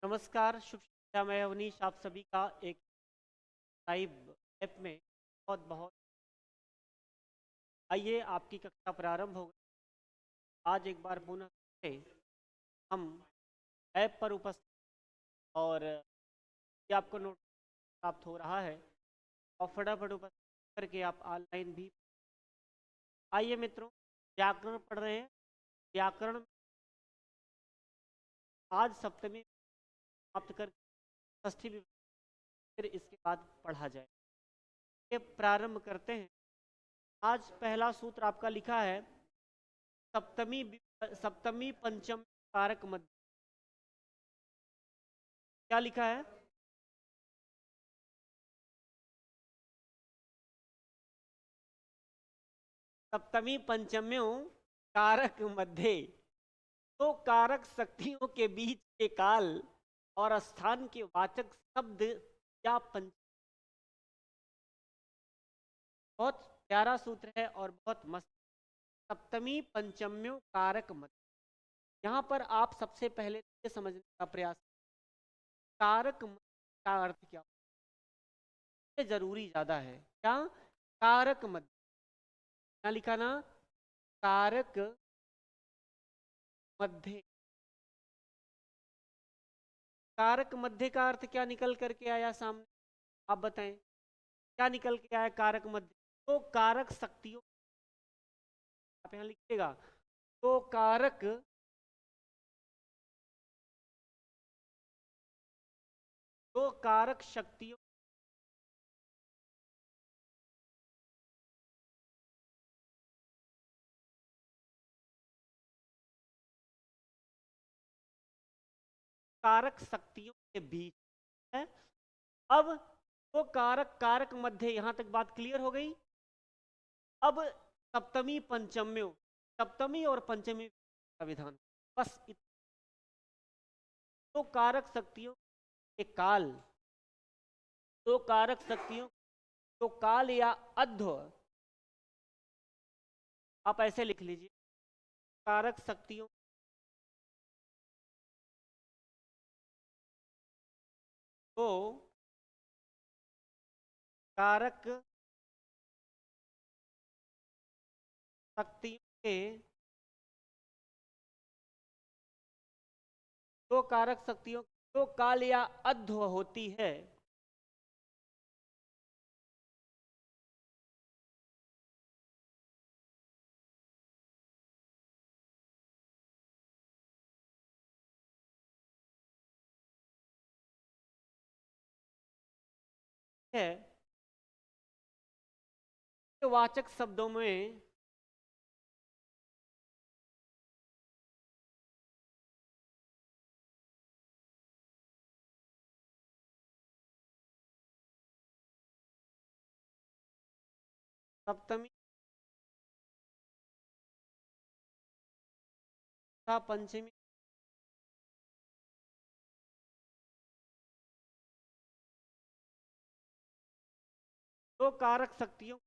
नमस्कार, शुभ संध्या। मैं अवनीश आप सभी का एक लाइव ऐप में बहुत बहुत आइए आपकी कक्षा प्रारंभ हो गई। आज एक बार पुनः से हम ऐप पर उपस्थित और ये आपको नोट प्राप्त हो रहा है और फटाफट उपस्थित करके आप ऑनलाइन भी आइए मित्रों। व्याकरण पढ़ रहे हैं। व्याकरण आज सप्तमी समाप्त कर षष्ठी भी फिर इसके बाद पढ़ा जाए। ये प्रारंभ करते हैं। आज पहला सूत्र आपका लिखा है सप्तमी सप्तमी पंचम कारक मध्य। क्या लिखा है? सप्तमी पंचम्यों कारक मध्य। तो कारक शक्तियों के बीच के काल और स्थान के वाचक शब्द या पंच। बहुत प्यारा सूत्र है और बहुत मस्त। सप्तमी पंचम्यों कारक मध्य। यहाँ पर आप सबसे पहले ये समझने का प्रयास कारक मध्य का अर्थ क्या ये जरूरी ज्यादा है। क्या कारक मध्य? क्या लिखा ना? कारक मध्य। कारक मध्य का अर्थ क्या निकल करके आया सामने? आप बताएं क्या निकल के आया कारक मध्य? तो कारक शक्तियों, आप यहां लिखिएगा। तो कारक शक्तियों कारक शक्तियों के बीच है। अब तो कारक कारक मध्य, यहां तक बात क्लियर हो गई। अब सप्तमी पंचम्यों, सप्तमी और पंचमी का विधान बस तो कारक शक्तियों के काल, तो कारक शक्तियों तो काल या अध्व, आप ऐसे लिख लीजिए। कारक शक्तियों को कारक शक्तियों के तो कारक शक्तियों तो काल या अध्व होती है वाचक शब्दों में सप्तमी तथा पंचमी तो कारक शक्तियों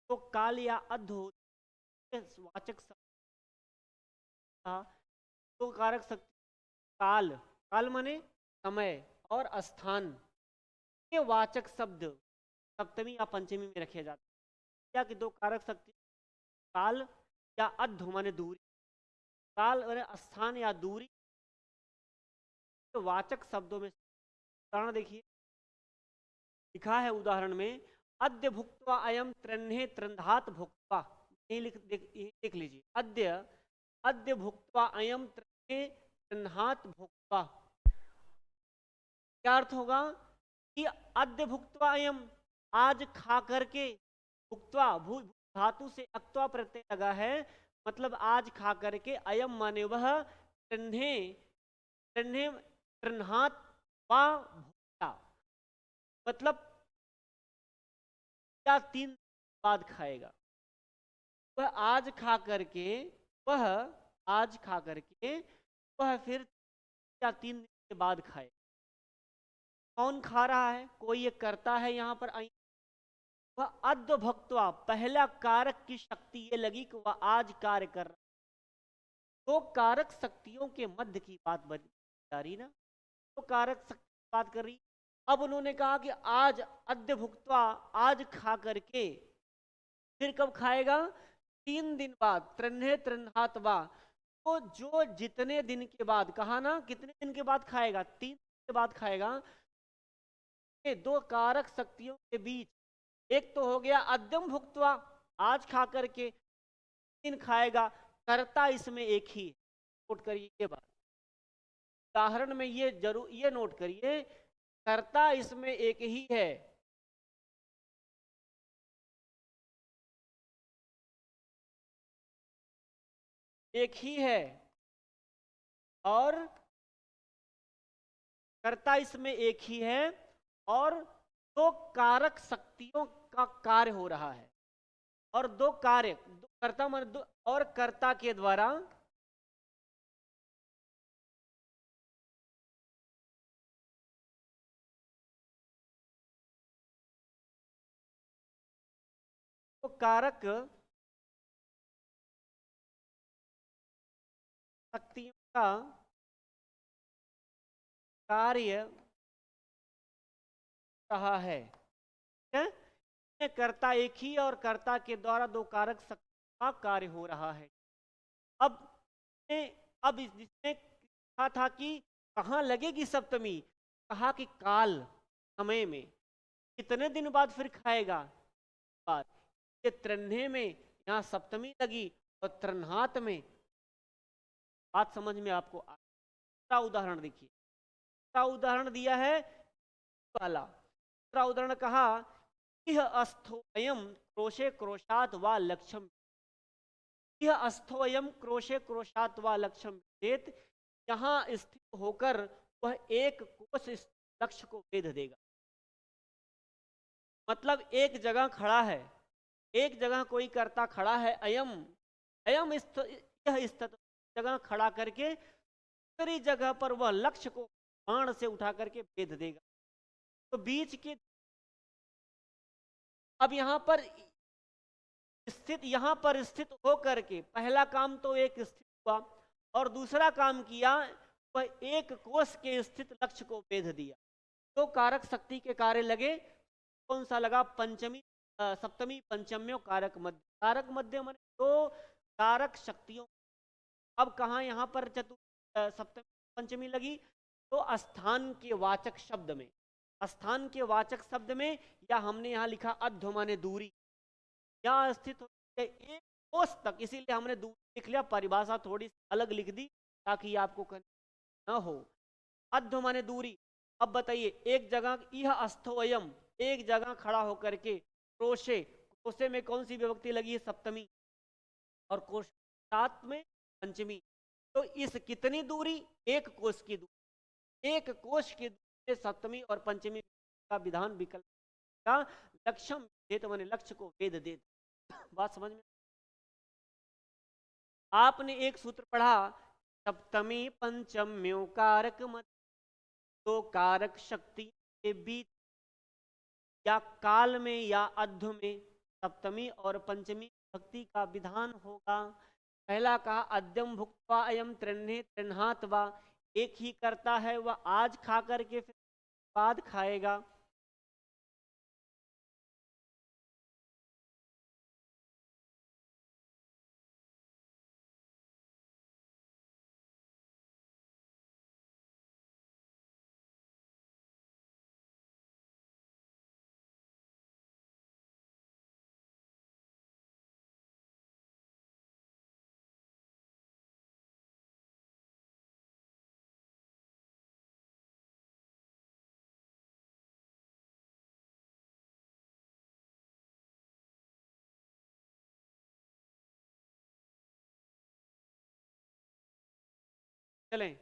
तो काल या अध्व होती है। वाचक शब्द था तो कारक शक्ति काल, काल माने समय और स्थान के वाचक शब्द सप्तमी या पंचमी में रखे जाते हैं। क्या कि दो कारक शक्ति काल या अध्व माने दूरी, काल माने स्थान या दूरी के वाचक शब्दों में। उदाहरण देखिए, लिखा है उदाहरण में अद्य भुक्त्वा अयम त्रन्हे त्रंधात भुक्त्वा। यही लिख लीजिए। अद्य अद्य भुक्त्वा अयम त्रन्हे त्रंधात भुक्त्वा। क्या अर्थ होगा कि अद्य भुक्त्वा अयम, आज खा करके, भुक्त्वा भू धातु से अक्त्वा प्रत्यय लगा है, मतलब आज खा करके, अयम माने वह, त्रन्हे त्रन्हे त्रन्हात वा भुक्ता, मतलब क्या 3 बाद खाएगा। वह आज खा करके, वह आज खा करके वह फिर क्या 3 दिन के बाद खाए। कौन खा रहा है? कोई एक करता है यहाँ पर। वह अद्य भक्त्वा, पहला कारक की शक्ति ये लगी कि वह आज कार्य कर रहा। तो कारक शक्तियों के मध्य की बात बन जा रही ना। तो कारक शक्ति की बात कर रही। अब उन्होंने कहा कि आज अद्य भुक्त्वा, आज खा करके फिर कब खाएगा? 3 दिन बाद, त्रन्हे त्रन्हात्वा। तो जो जितने दिन के बाद, कहा ना कितने दिन के बाद खाएगा? 3 दिन के बाद खाएगा। ये दो कारक शक्तियों के बीच एक तो हो गया अद्यम भुक्त्वा, आज खा करके, दिन खाएगा, कर्ता इसमें एक ही। नोट करिए ये बात, उदाहरण में ये जरूर ये नोट करिए, कर्ता इसमें एक ही है। एक ही है और कर्ता इसमें एक ही है, और दो कारक शक्तियों का कार्य हो रहा है। और दो कार्य, कर्ता मान दो, और कर्ता के द्वारा तो कारक शक्तियों का कार्य रहा है। ठीक है? कर्ता एक ही और कर्ता के द्वारा दो कारक शक्ति का कार्य हो रहा है। अब अब जिसने कहा था कि कहाँ लगेगी सप्तमी, कहा कि काल समय में, कितने दिन बाद फिर खाएगा? बाद। ये त्रन्हे में यहाँ सप्तमी लगी और त्रन्हात में, बात समझ में आपको दूसरा उदाहरण देखिए, दूसरा उदाहरण दिया है वाला। दूसरा उदाहरण कहा, यह अस्थोयम क्रोशे क्रोशात व लक्ष्यम, यह अस्थोयम क्रोशे क्रोशात व लक्ष्यम वेद, यहाँ स्थित होकर वह एक कोष इस लक्ष्य को भेद देगा। मतलब एक जगह खड़ा है, एक जगह कोई कर्ता खड़ा है, अयम अयम यह स्थित जगह खड़ा करके दूसरी जगह पर वह लक्ष्य को बाण से उठा करके भेद देगा। तो बीच के, अब यहां पर स्थित, यहां पर स्थित होकर के पहला काम तो एक स्थित हुआ, और दूसरा काम किया वह एक कोष के स्थित लक्ष्य को भेद दिया। तो कारक शक्ति के कार्य लगे, कौन सा लगा? पंचमी सप्तमी पंचम्यो कारक मध्य। कारक मध्य माने दो कारक शक्तियों। अब कहा यहां पर सप्तमी पंचमी लगी? तो स्थान के वाचक शब्द में, स्थान के वाचक शब्द में, या हमने यहां लिखा अध्व माने दूरी, यहां स्थित हो एक कोष तक, इसीलिए हमने दूरी लिख लिया, परिभाषा थोड़ी अलग लिख दी ताकि आपको न हो। अध्व माने दूरी। अब बताइए, एक जगह यह अस्थोयम, एक जगह खड़ा होकर के क्रोशे, क्रोशे में कौन सी विभक्ति लगी है? सप्तमी, और कोशात में पंचमी। तो इस कितनी दूरी? एक कोष की दूरी, एक कोष की दूरी में सप्तमी और पंचमी का विधान विकल्प का लक्ष्यम भेद माने लक्ष्य को भेद दे। बात समझ में? आपने एक सूत्र पढ़ा, सप्तमी पंचम्यो कारक मध्य, तो कारक शक्ति के बीच या काल में या अध्व में सप्तमी और पंचमी भक्ति का विधान होगा। पहला कहा अद्यम भुक्त्वा अयम त्रन्हे त्रन्हात्वा, एक ही करता है, वह आज खा करके फिर बाद खाएगा। चलें,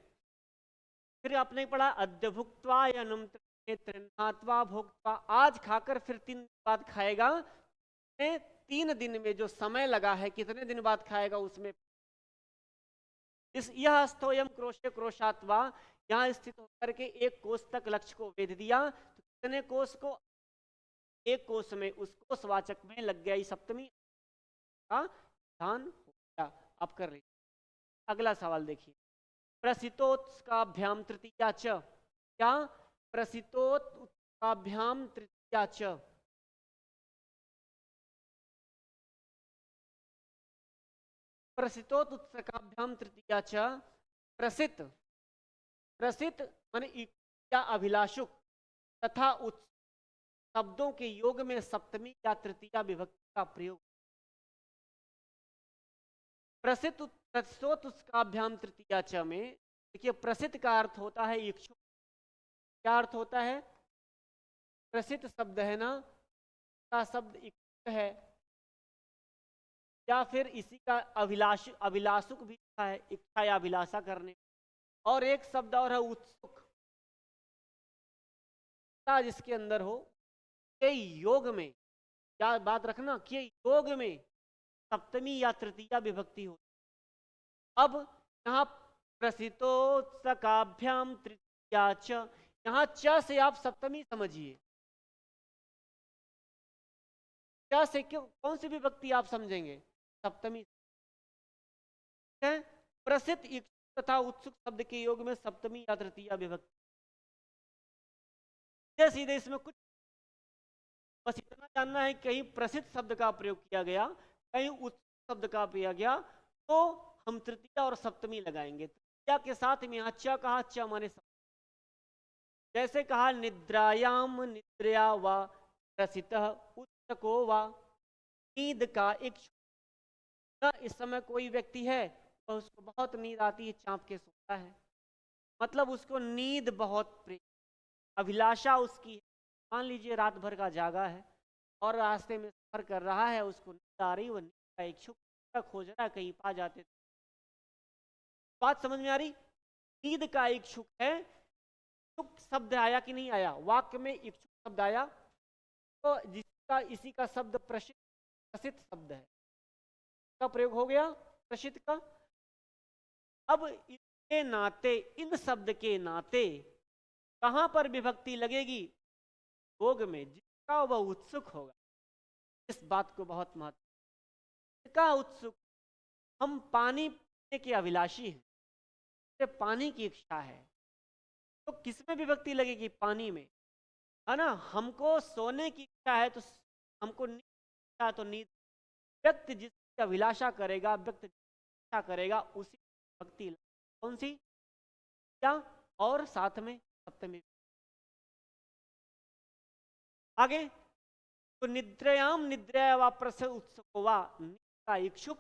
फिर आपने पढ़ा अद्य भुक्त्वा अयम त्रन्हात्वा भोक्त्वा, आज खाकर फिर 3 दिन बाद खाएगा। 3 दिन में जो समय लगा है, कितने दिन बाद खाएगा उसमें इस यह स्थोयम क्रोशे क्रोशात्वा, यहाँ स्थित होकर के एक कोष तक लक्ष्य को भेद दिया। तो कितने कोष को? एक कोष में, उस कोषवाचक में लग गया सप्तमी का ध्यान हो गया। अब कर रही, अगला सवाल देखिए, प्रसितोत्स्काभ्याम तृतीया च, क्या? प्रसितोत्सकाभ्याम तृतीया च। प्रसितोत्सकाभ्याम तृतीया च। प्रसित, प्रसित माने या अभिलाषुक तथा उत्सुक शब्दों के योग में सप्तमी या तृतीया विभक्ति का प्रयोग। प्रसिद्ध प्रसितोत्सकाभ्याम तृतीया च में देखिए, प्रसिद्ध का अर्थ होता है इच्छुक। क्या अर्थ होता है? प्रसिद्ध शब्द है ना, का शब्द इच्छुक है, या फिर इसी का अभिलाषुक भी है, इच्छा या अभिलाषा करने। और एक शब्द और है उत्सुक, जिसके अंदर हो के योग में, क्या बात रखना, कि योग में सप्तमी या तृतीया विभक्ति हो। अब यहाँ प्रसितोत्सकाभ्याम तृतीया च, यहाँ च से आप सप्तमी समझिए। च से क्यों, कौन सी विभक्ति आप समझेंगे? सप्तमी है। प्रसिद्ध तथा उत्सुक शब्द के योग में सप्तमी या तृतीया विभक्ति। सीधे इसमें कुछ बस इतना जानना है, कहीं प्रसिद्ध शब्द का प्रयोग किया गया, कहीं उत्सुक शब्द का किया गया, तो हम तृतीया और सप्तमी लगाएंगे। तृतीया के साथ में यहाँ च कहा, च माने सप्तमी। जैसे कहा निद्रायाम निद्रया वा प्रसितः उत्सको वा, नींद का एक, इस समय कोई व्यक्ति है तो उसको बहुत नींद आती है, चाँप के सोता है, मतलब उसको नींद बहुत प्रिय, अभिलाषा उसकी है। मान लीजिए रात भर का जागा है और रास्ते में सफर कर रहा है, उसको नींद आ रही, वो नींद का इच्छुक खोज रहा है, कहीं पा जाते। बात समझ में आ रही? नींद का इच्छुक है। इच्छुक शब्द आया कि नहीं आया? वाक्य में इच्छुक शब्द आया, तो जिसका इसी का शब्द प्रसिद्ध शब्द है, का प्रयोग हो गया प्रसिद्ध का। अब इसके नाते, इन शब्द के नाते कहां पर विभक्ति लगेगी? योग में, जिसका वह उत्सुक होगा। इस बात को बहुत महत्व, जिसका उत्सुक, हम पानी पीने के अभिलाषी हैं, पानी की इच्छा है, तो किसमें विभक्ति लगेगी? पानी में, है ना। हमको सोने की इच्छा है, तो हमको नींद इच्छा है, तो नींद। व्यक्ति जिसकी अभिलाषा करेगा, व्यक्ति इच्छा करेगा, उसी भक्ति। कौन सी? क्या? और साथ में सप्तमी। आगे तो निद्रयाम निद्रया वा प्रसिद्ध उत्सुको वा, का इच्छुक।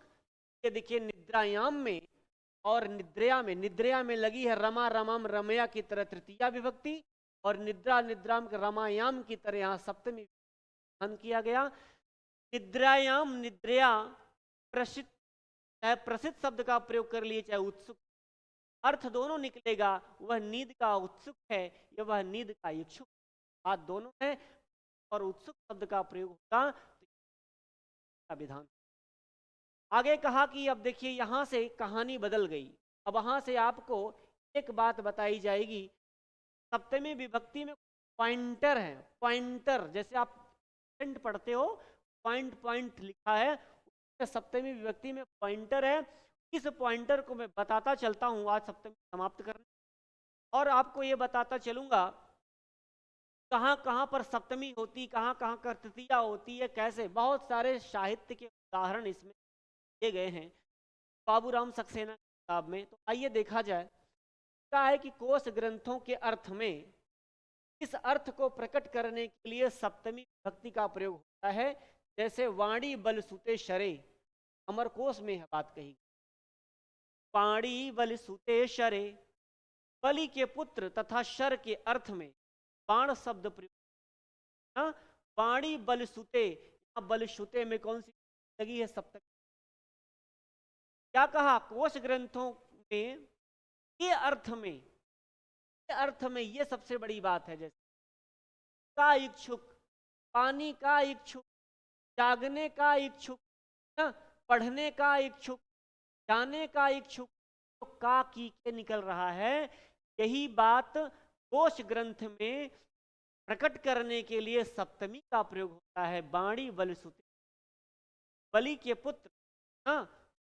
ये देखिए निद्रायाम में और निद्रया में लगी है रमा रमम रमया की तरह तृतीया विभक्ति, और निद्रा निद्राम रमायाम की तरह यहाँ सप्तमी किया गया। निद्रायाम निद्रया प्रसिद्ध, चाहे प्रसिद्ध शब्द का प्रयोग कर लिए, चाहे उत्सुक, अर्थ दोनों निकलेगा। वह नींद का उत्सुक है या वह नींद का इच्छुक, बात दोनों है। और उत्सुक शब्द का प्रयोग होगा तो विधान। आगे कहा कि अब देखिए यहां से कहानी बदल गई। अब वहां से आपको एक बात बताई जाएगी। सप्तमी विभक्ति में पॉइंटर है, पॉइंटर, जैसे आप पॉइंट पढ़ते हो, पॉइंट पॉइंट लिखा है, सप्तमी विभक्ति में पॉइंटर है। इस पॉइंटर को मैं बताता चलता हूं आज सप्तमी समाप्त करने, और आपको ये बताता चलूंगा कहाँ कहाँ पर सप्तमी होती, कहाँ कहाँ कर तृतीया होती है, कैसे। बहुत सारे साहित्य के उदाहरण इसमें दिए गए हैं बाबूराम सक्सेना की किताब में। तो आइए देखा जाए। क्या है कि कोश ग्रंथों के अर्थ में इस अर्थ को प्रकट करने के लिए सप्तमी विभक्ति का प्रयोग होता है। जैसे वाणी बल सुते शरे, अमरकोश में है बात कही, वाणी बल सुते शरे, बलि के पुत्र तथा शर के अर्थ में बाण शब्द प्रयोग। वाणी बल सुते, बल सुते में कौन सी लगी है? सप्तमी। क्या कहा? कोश ग्रंथों में ये अर्थ में, ये अर्थ में, ये सबसे बड़ी बात है। जैसे का इच्छुक, पानी का इच्छुक, जागने का इच्छुक, पढ़ने का इच्छुक, जाने का इच्छुक, तो का की के निकल रहा है। यही बात कोश ग्रंथ में प्रकट करने के लिए सप्तमी का प्रयोग होता है। बाणी बल सुते, बलि के पुत्र,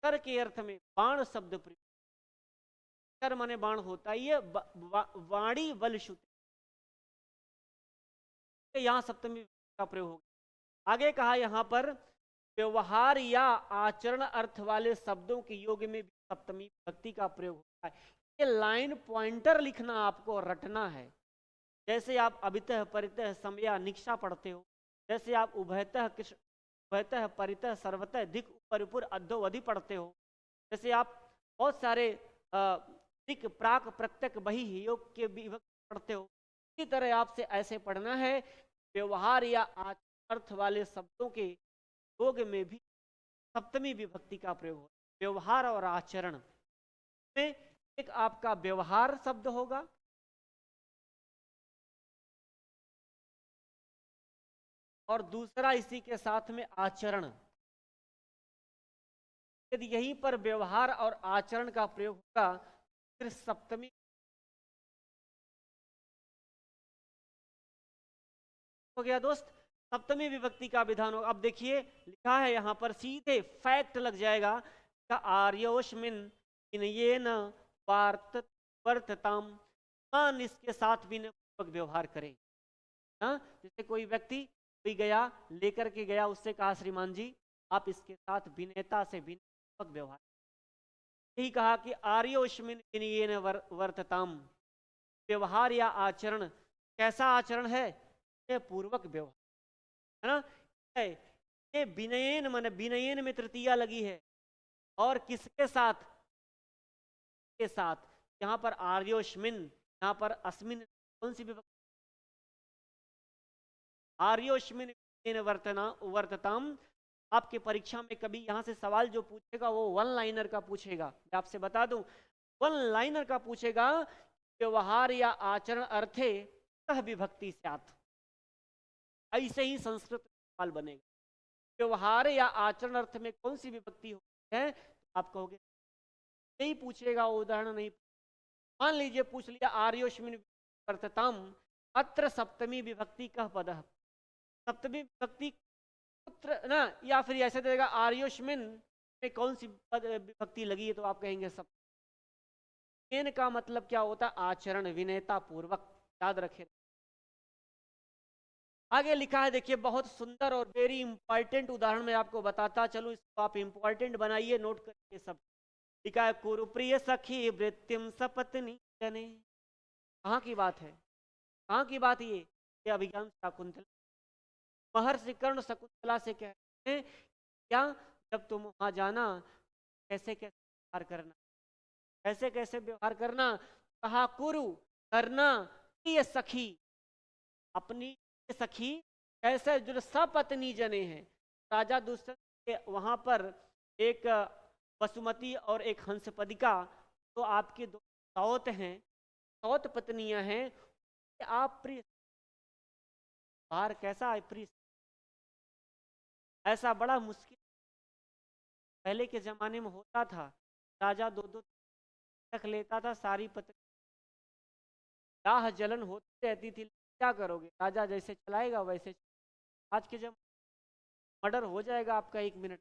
कर के अर्थ में बाण शब्द प्रयोग, कर माने बाण होता ही है। वाणी बल सुते, यहाँ सप्तमी विभक्ति का प्रयोग होगा। आगे कहा यहाँ पर व्यवहार या आचरण अर्थ वाले शब्दों के योग में भी सप्तमी विभक्ति का प्रयोग होता है। ये लाइन पॉइंटर लिखना आपको रटना है। जैसे आप अभितः परितः समया निक्षा पढ़ते हो, जैसे आप उभयतः कृष्ण उभयतः परितः सर्वतः दिक ऊपर अधो अधि पढ़ते हो, जैसे आप बहुत सारे दिक प्राक प्रत्यक बही योग के विभक्ति पढ़ते हो, इसी तरह आपसे ऐसे पढ़ना है। व्यवहार या अर्थ वाले शब्दों के योग में भी सप्तमी विभक्ति का प्रयोग होता है। व्यवहार और आचरण में एक आपका व्यवहार शब्द होगा, और दूसरा इसी के साथ में आचरण। यदि यहीं पर व्यवहार और आचरण का प्रयोग होगा फिर सप्तमी हो गया दोस्त, सप्तमी विभक्ति का विधान होगा। अब देखिए लिखा है यहां पर, सीधे फैक्ट लग जाएगा का आर्योष्मिन विनयेन वर्तताम, मान इसके साथ विनयपूर्वक व्यवहार करें। हाँ, जैसे कोई व्यक्ति कोई गया लेकर के गया, उससे कहा श्रीमान जी आप इसके साथ विनयता से विनयपूर्वक व्यवहार। यही कहा कि आर्योष्मिन विनयेन वर्तताम, व्यवहार या आचरण कैसा आचरण है, पूर्वक व्यवहार, है ना। ये विनयन माने विनयन में तृतीया लगी है, और किसके साथ, के साथ। यहां पर आर्योष्मिन, यहां पर अस्मिन कौन सी विभक्ति, आर्योष्मिन वर्तताम। आपके परीक्षा में कभी यहां से सवाल जो पूछेगा वो वन लाइनर का पूछेगा। मैं आपसे बता दूं, वन लाइनर का पूछेगा व्यवहार या आचरण अर्थे सह विभक्ति स्यात्। ऐसे ही संस्कृत सवाल बनेगा, व्यवहार या आचरण अर्थ में कौन सी विभक्ति होती है, तो आप कहोगे नहीं पूछेगा, उदाहरण नहीं। मान लीजिए पूछ लिया आर्योष्मिन वर्तताम अत्र सप्तमी विभक्ति कह पद, सप्तमी विभक्ति पुत्र ना, या फिर ऐसे देगा आर्योष्मिन में कौन सी विभक्ति लगी है, तो आप कहेंगे सप्तमी का मतलब क्या होता है, आचरण, विनयता पूर्वक, याद रखें। आगे लिखा है देखिए बहुत सुंदर और वेरी इंपॉर्टेंट उदाहरण मैं आपको बताता चलूं, इसको आप इंपॉर्टेंट बनाइए, नोट करिए सब। लिखा है कुरुप्रिय सखी वृत्तिम सपत्नी जने। कहाँ की बात है, कहाँ की बात, ये अभिज्ञान शाकुंतला। महर्षि कर्ण शकुंतला से कहते हैं क्या, जब तुम वहां जाना कैसे कैसे व्यवहार करना, कैसे कैसे व्यवहार करना। कहा कुरु करना प्रिय सखी, अपनी सखी कैसे, जो सपत्नी जने हैं। राजा दुष्यंत के वहां पर एक वसुमती और एक हंसपदिका, तो आपके दो सौत हैं, सौत पत्नियां हैं। आप प्रिय बाहर कैसा है प्रिय, ऐसा बड़ा मुश्किल पहले के जमाने में होता था। राजा दो दो तक लेता था, सारी पत्नी दाह जलन होती रहती थी, क्या करोगे, राजा जैसे चलाएगा वैसे। आज के जब मर्डर हो जाएगा आपका 1 मिनट।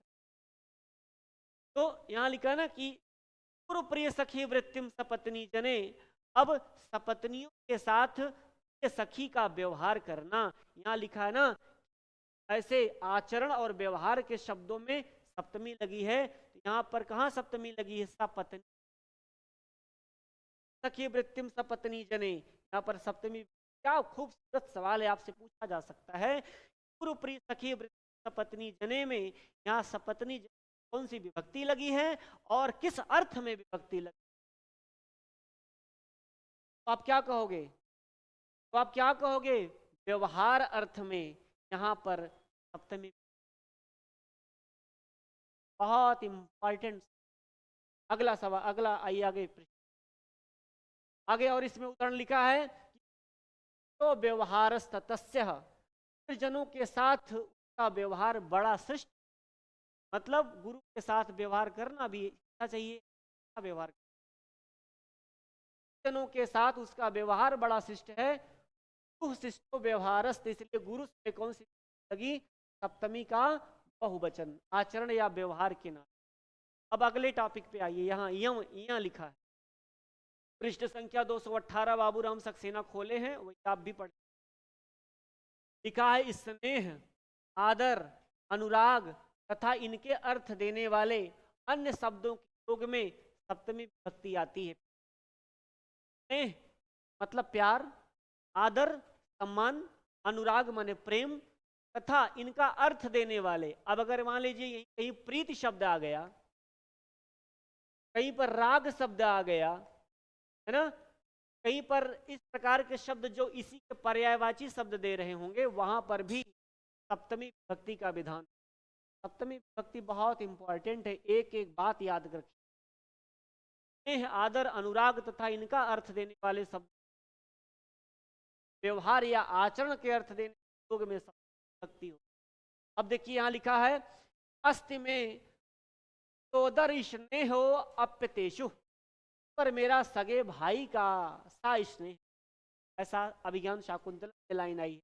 तो यहां लिखा ना कि पूर्व प्रिय सखी वृत्तिम सपत्नी जने, अब सपत्नियों के साथ सखी का व्यवहार करना। यहां लिखा है ना, ऐसे आचरण और व्यवहार के शब्दों में सप्तमी लगी है, तो यहां पर कहां सप्तमी लगी है, सपत्नी, सखी वृत्तिम सपत्नी जने, यहां पर सप्तमी। क्या खूबसूरत सवाल है, आपसे पूछा जा सकता है। पूर्व प्रिय सखी वृत्तिम सपत्नी जने में यहाँ सपत्नी कौन सी विभक्ति लगी है और किस अर्थ में विभक्ति लगी, तो आप क्या कहोगे, तो आप क्या कहोगे, व्यवहार अर्थ में यहां पर सप्तमी। बहुत इंपॉर्टेंट। अगला सवाल, अगला आइए आगे आगे, और इसमें उदाहरण लिखा है तो व्यवहार तस्य, जनों के साथ उसका व्यवहार बड़ा श्रेष्ठ, मतलब गुरु के साथ व्यवहार करना भी अच्छा चाहिए, व्यवहार जनों के साथ उसका व्यवहार बड़ा शिष्ट है। शिष्टो व्यवहारस्त, इसलिए गुरु में कौन सी लगी, सप्तमी का बहुवचन, आचरण या व्यवहार के नाम। अब अगले टॉपिक पे आइए, यहाँ यहाँ लिखा है पृष्ठ संख्या 218, बाबूराम सक्सेना खोले हैं, वही आप भी पढ़। लिखा है स्नेह, आदर, अनुराग तथा इनके अर्थ देने वाले अन्य शब्दों के योग में सप्तमी विभक्ति आती है। स्नेह मतलब प्यार, आदर सम्मान, अनुराग माने प्रेम तथा इनका अर्थ देने वाले। अब अगर मान लीजिए कहीं प्रीति शब्द आ गया, कहीं पर राग शब्द आ गया, है ना, कहीं पर इस प्रकार के शब्द जो इसी के पर्यायवाची शब्द दे रहे होंगे, वहां पर भी सप्तमी विभक्ति का विधान। सप्तमी विभक्ति बहुत इंपॉर्टेंट है, एक एक बात याद रखिए। स्नेह, आदर, अनुराग तथा इनका अर्थ देने वाले शब्द व्यवहार या आचरण के अर्थ देने योग में सप्तमी हो। अब देखिए यहां लिखा है अस्ति में तोदर स्नेह हो अप्यतेषु, पर मेरा सगे भाई का सा स्नेह। ऐसा अभिज्ञान शाकुंतल में लाइन आई है,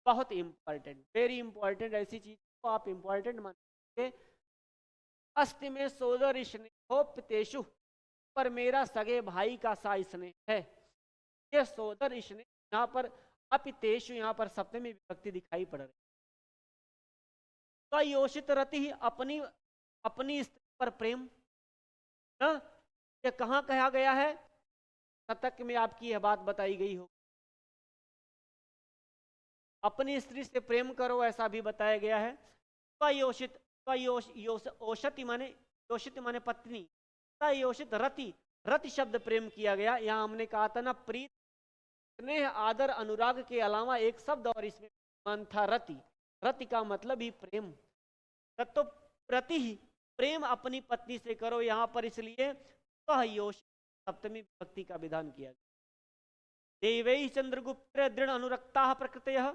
बहुत इंपॉर्टेंट, वेरी इंपॉर्टेंट। ऐसी चीज को आप इंपॉर्टेंट मानिए। अस्ति में सोदर स्नेह हो पितेषु, पर मेरा सगे भाई का सा स्नेह है। ये सोदर स्नेह यहाँ पर अपितेषु, यहाँ पर सप्तमी विभक्ति दिखाई पड़ रही। स्वयोषित रति ही अपनी अपनी स्त्री पर प्रेम, ना, ये कहाँ कहा गया है? शतक में आपकी यह बात बताई गई हो। अपनी स्त्री से प्रेम करो ऐसा भी बताया गया है। स्वयोषित, ओषति माने योषित माने पत्नी, स्वयोषित रति, रति शब्द प्रेम किया गया। यहाँ हमने कहा था ना, प्रीत, स्नेह, आदर, अनुराग के अलावा एक शब्द और इसमें मान था, रति। रति का मतलब ही प्रेम। तो प्रति ही प्रेम अपनी पत्नी से करो, यहाँ पर इसलिए स्वयोषित सप्तमी विभक्ति का विधान किया गया। देवै चंद्रगुप्त दृढ़ अनुरक्ता प्रकृतयः,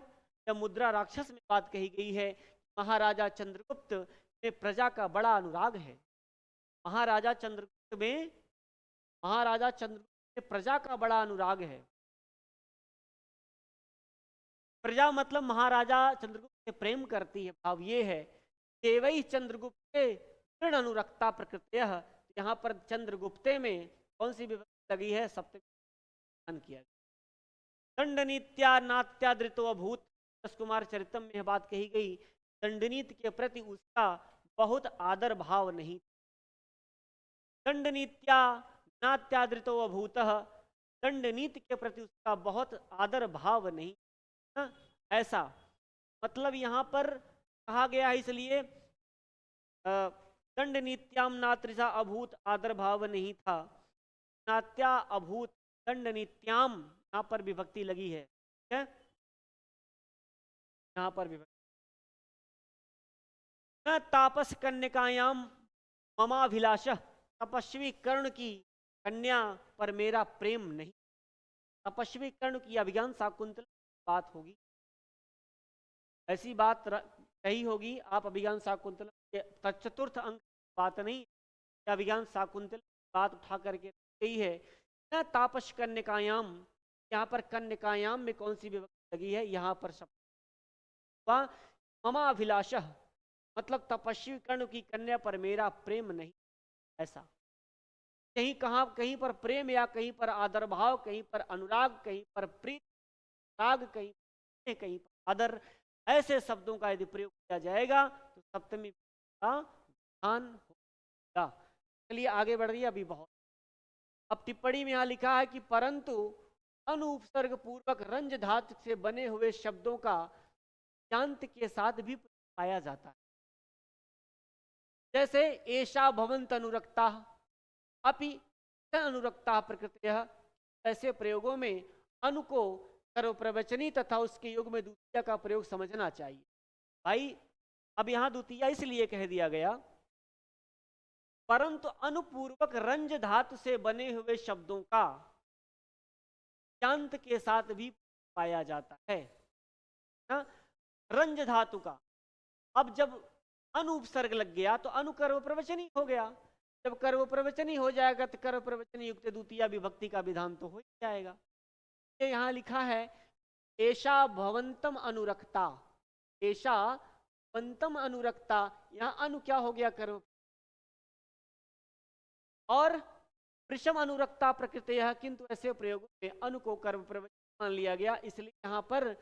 यह मुद्रा राक्षस में बात कही गई है। महाराजा चंद्रगुप्त में प्रजा का बड़ा अनुराग है। महाराजा चंद्रगुप्त में प्रजा का बड़ा अनुराग है। प्रजा मतलब महाराजा चंद्रगुप्त से प्रेम करती है, भाव ये है। देवै चंद्रगुप्त दृढ़ अनुरक्ता प्रकृतयः, यहाँ पर चंद्रगुप्ते में कौन सी विभक्ति लगी है? सप्तमी किया गया। दंडनीत्या नात्यादृतो अभूत, कुमार चरितम में यह बात कही गई। दंडनीति के प्रति उसका बहुत आदर भाव नहीं। दंडनीत्या नात्यादृतो अभूत, दंडनीति के प्रति उसका बहुत आदर भाव नहीं, ऐसा मतलब यहां पर कहा गया है। इसलिए दंडनीत्याम नात्रिसा अभूत, आदर भाव नहीं था। नात्या अभूत, दंडनीत्याम यहां पर विभक्ति लगी है, ठीक है, यहां पर विभक्ति। न तापस कन्यकायाम ममाभिलाष, तपस्वी कर्ण की कन्या पर मेरा प्रेम नहीं। तपस्वी कर्ण की अभिज्ञान शाकुंतल बात होगी, ऐसी बात कही होगी। आप अभिज्ञान शाकुंतल के चतुर्थ अंक बात नहीं, अभिज्ञान शाकुंतल बात उठा करके गई है। न तापस कन्यकायाम, यहाँ पर कन्यकायाम में कौन सी विभक्ति लगी है? यहाँ पर शब्द ममा अभिलाष, मतलब तपस्वी कर्ण की कन्या पर मेरा प्रेम नहीं, ऐसा। कहीं कहाँ, कहीं पर प्रेम या कहीं पर आदर भाव, कहीं पर अनुराग, कहीं पर प्रीत राग, कहीं पर आदर, ऐसे शब्दों का यदि प्रयोग किया जाएगा तो सप्तमी का ध्यान होगा। चलिए आगे बढ़ रही है अभी बहुत। अब टिप्पणी में यहां लिखा है कि परंतु अनुपसर्ग पूर्वक रंज धातु से बने हुए शब्दों का शांत के साथ भी पाया जाता है। जैसे एषा भवंत अनुरक्ता, अपि अनुरक्ता प्रकृतयः, ऐसे प्रयोगों में अनु को सर्वप्रवचनी तथा उसके योग में द्वितीय का प्रयोग समझना चाहिए। भाई अब यहां द्वितीय इसलिए कह दिया गया, परंतु अनुपूर्वक रंज धातु से बने हुए शब्दों का शांत के साथ भी पाया जाता है ना, रंज धातु का। अब जब अनुपसर्ग लग गया तो अनुकर्व प्रवचनी हो गया। जब कर्व प्रवचनी हो जाएगा तो कर्व प्रवचनी युक्त द्वितीय विभक्ति का विधान तो हो ही जाएगा। ये यहां लिखा है एषा भवंतम अनुरक्ता, एषा भवंतम अनुरक्ता, यहां अनु क्या हो गया? कर्व। और वृषम अनुरक्ता प्रकृति, किंतु ऐसे प्रयोगों में अनु को कर्व प्रवचन मान लिया गया, इसलिए यहां पर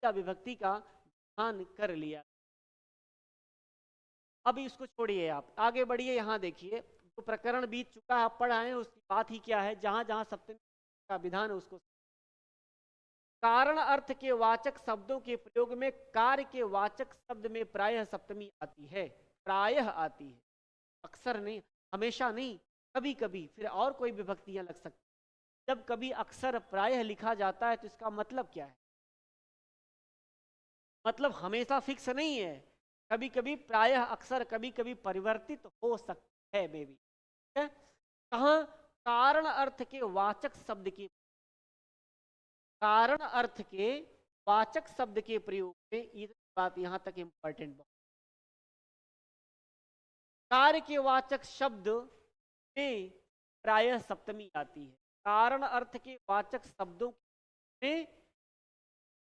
या विभक्ति का ध्यान कर लिया। अब इसको छोड़िए, आप आगे बढ़िए। यहाँ देखिए जो प्रकरण बीत चुका है आप पढ़ आए हैं, उसकी बात ही क्या है। जहां जहां सप्तमी का विधान है उसको, कारण अर्थ के वाचक शब्दों के प्रयोग में कार्य के वाचक शब्द में प्रायः सप्तमी आती है। प्रायः आती है, अक्सर नहीं, हमेशा नहीं, कभी कभी। फिर और कोई विभक्तियां लग सकती। जब कभी अक्सर प्रायः लिखा जाता है तो इसका मतलब क्या है? मतलब हमेशा फिक्स नहीं है, कभी कभी प्रायः अक्सर कभी कभी परिवर्तित हो सकता है, मे भी। कहाँ? कारण अर्थ के वाचक शब्द की, कारण अर्थ के वाचक शब्द के प्रयोग में, ये बात यहां तक इंपॉर्टेंट बात, कार्य के वाचक शब्द में प्रायः सप्तमी आती है। कारण अर्थ के वाचक शब्दों में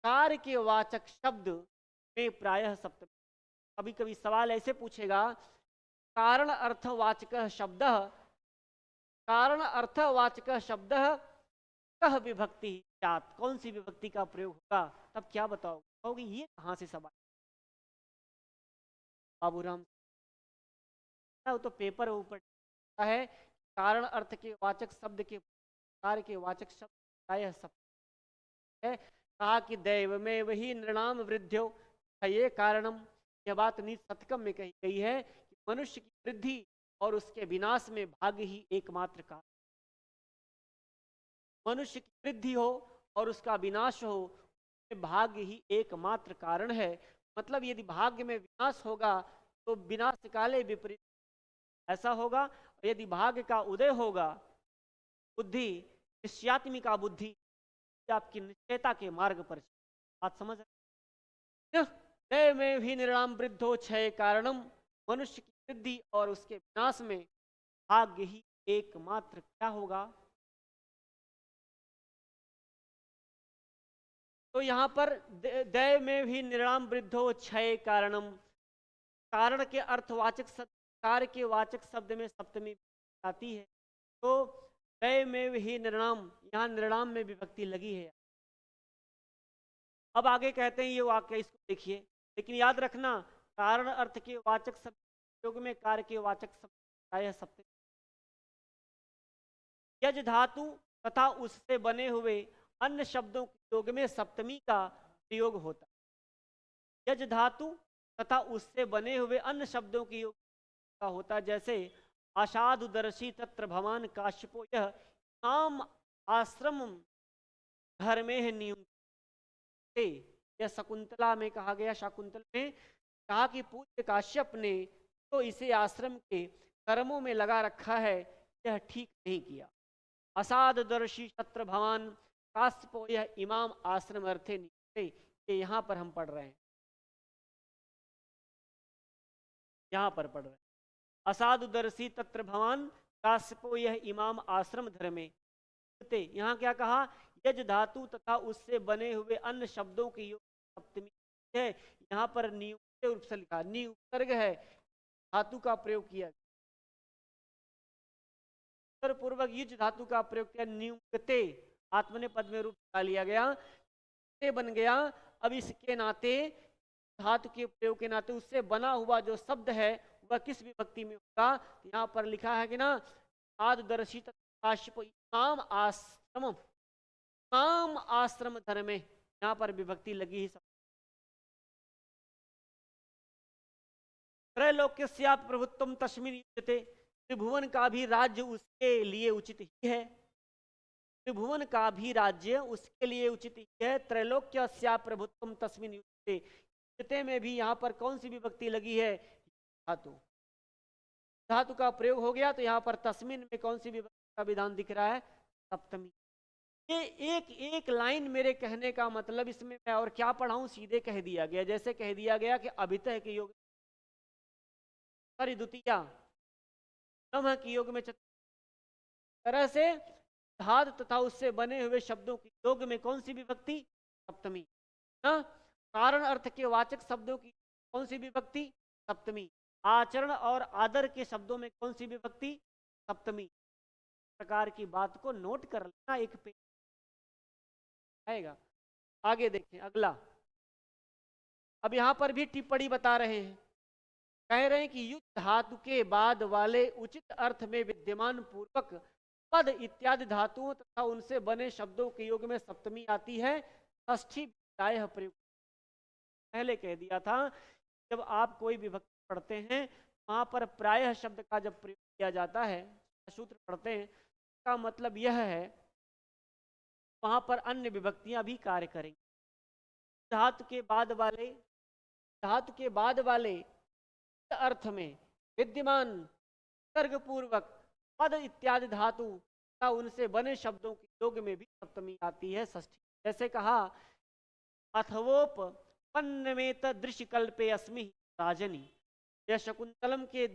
कार्य के वाचक शब्द में प्रायः सप्तमी। कभी कभी सवाल ऐसे पूछेगा, कारण अर्थवाचक शब्द, कारण अर्थवाचक शब्द कह विभक्ति जात, कौन सी विभक्ति का प्रयोग होगा? तब क्या बताओ, कहोगे ये कहां से सवाल? बाबूराम, तो पेपर ऊपर है, कारण अर्थ के वाचक शब्द के कार्य के वाचक शब्द प्रायः सब है। कहा कि दैव में वही नृणाम वृद्ध्यो, ये कारणम। यह बात नीति शतकम में कही गई है कि मनुष्य की वृद्धि और उसके विनाश में भाग्य ही एकमात्र कारण। मनुष्य की वृद्धि हो और उसका विनाश हो, भाग्य ही एकमात्र कारण है। मतलब यदि भाग्य में विनाश होगा तो विनाश काले विपरीत ऐसा होगा, और यदि भाग्य का उदय होगा, बुद्धि निश्चयात्मिका बुद्धि आपकी निश्चयता के मार्ग पर। बात समझ रहे? में भी निर्णाम वृद्धो क्षय कारणम, मनुष्य की वृद्धि और उसके विनाश में भाग्य ही एकमात्र क्या होगा? तो यहां पर दैव में भी निर्णाम वृद्धो क्षय कारणम, कारण के अर्थवाचक शब्द, कार्य के वाचक शब्द में सप्तमी आती है। तो दैव में भी निर्णाम, यहां निर्णाम में विभक्ति लगी है। अब आगे कहते हैं ये वाक्य, इसको देखिए। लेकिन याद रखना, कारण अर्थ के वाचक शब्द प्रयोग में कार्य के वाचक शब्द प्रायः सप्तमी। यज धातु तथा उससे बने हुए अन्य शब्दों के योग में सप्तमी का प्रयोग होता है। यज धातु तथा उससे बने हुए अन्य शब्दों के योग का होता, जैसे आसादुदर्शी तत्र भवान काश्यपो, यह नाम आश्रम धर्मे है नियुक्त। यह शकुंतला में कहा गया, शाकुंतल में कहा कि पूज्य काश्यप ने तो इसे आश्रम के कर्मों में लगा रखा है, यह ठीक नहीं किया। असाददर्शी छत्र भवान काश्यपो, यह इमाम आश्रम अर्थे नियुक्ते, ये यहां पर हम पढ़ रहे हैं, यहां पर पढ़ रहे हैं। असादुदर्शी तत्र भवान काश्यपो, यह इमाम आश्रम धर्मे। यहां क्या कहा? यज धातु तथा उससे बने हुए अन्य शब्दों की योग सप्तमी है। यहां पर नियुक्त रूप से लिखा, नियुक्तर्ग है, धातु का प्रयोग किया, पूर्वक युज धातु का प्रयोग किया, नियुक्ते आत्मने पद में रूप डाल लिया गया, बन गया। अब इसके नाते, धातु के प्रयोग के नाते उससे बना हुआ जो शब्द है वह किस विभक्ति में होगा? यहाँ पर लिखा है कि ना, आददर्शी काश्यप इमाम आश्रम, इमाम आश्रम धर्म में, यहाँ पर विभक्ति लगी ही। त्रैलोक्य प्रभुत्व तस्मिन युज्यते, त्रिभुवन का भी राज्य उसके लिए उचित ही है। त्रिभुवन का भी राज्य उसके लिए उचित ही है। त्रैलोक्य प्रभुत्व तस्मिन युज्यते, युज्यते में भी यहाँ पर कौन सी विभक्ति लगी है? धातु, धातु का प्रयोग हो गया, तो यहाँ पर तस्मिन में कौन सी विभक्ति का विधान दिख रहा है? सप्तमी। ये एक एक लाइन मेरे कहने का मतलब, इसमें मैं और क्या पढ़ाऊं, सीधे कह दिया गया। जैसे कह दिया गया कि अभितः के योग सॉरी द्वितीया, ब्रह्म की योग में तरह से धातु तथा उससे बने हुए शब्दों की योग में कौन सी विभक्ति? सप्तमी। ना, कारण अर्थ के वाचक शब्दों की कौन सी विभक्ति? सप्तमी। आचरण और आदर के शब्दों में कौन सी विभक्ति? सप्तमी। प्रकार की बात को नोट कर लेना, एक पे आएगा। आगे देखें अगला। अब यहाँ पर भी टिप्पणी बता रहे हैं, कह रहे हैं कि युज धातु के बाद वाले उचित अर्थ में विद्यमान पूर्वक पद इत्यादि धातुओं तथा उनसे बने शब्दों के योग में सप्तमी आती है, षष्ठी प्रायः प्रयुक्त। पहले कह दिया था जब आप कोई विभक्ति पढ़ते हैं वहां पर प्रायः शब्द का जब प्रयोग किया जाता है, सूत्र पढ़ते हैं, इसका मतलब यह है वहां पर अन्य विभक्तियां भी कार्य करेंगी। धातु के बाद वाले अर्थ में विद्यमान सर्ग पूर्वक पद इत्यादि धातु का उनसे बने शब्दों के योग में भी सप्तमी आती है, षष्ठी। जैसे कहा अथवोपन्नमेत दृश्यकल्पे अस्मि राजनी, यह शकुंतलम के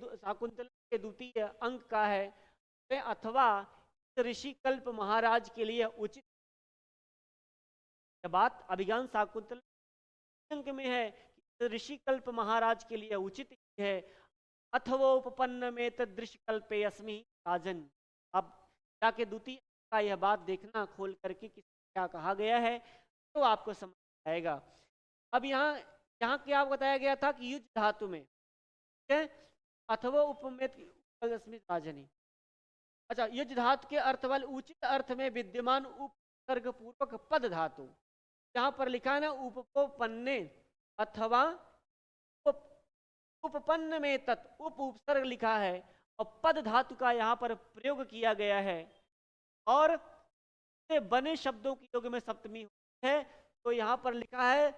द्वितीय अंक का है। अथवा ऋषि कल्प महाराज के लिए उचित, बात अभिज्ञान शाकुंतल अंक में है कि ऋषि कल्प महाराज के लिए उचित है। अथवोपन्न में तदृश्य कल्पे अस्मि राजन। अब जाके द्वितीय का यह बात देखना खोल करके कि क्या कहा गया है तो आपको समझ आएगा। अब यहाँ क्या बताया गया था कि युज धातु में अथवा उपमेत अस्मि राजनी। अच्छा, युज धातु के अर्थ वाले उचित अर्थ में विद्यमान उपसर्ग पूर्वक पद धातु, यहाँ पर लिखा है ना उपपन्ने अथवा उपपन्न में तत् उपसर्ग लिखा है और पद धातु का यहाँ पर प्रयोग किया गया है और से बने शब्दों के योग में सप्तमी है। तो यहाँ पर लिखा है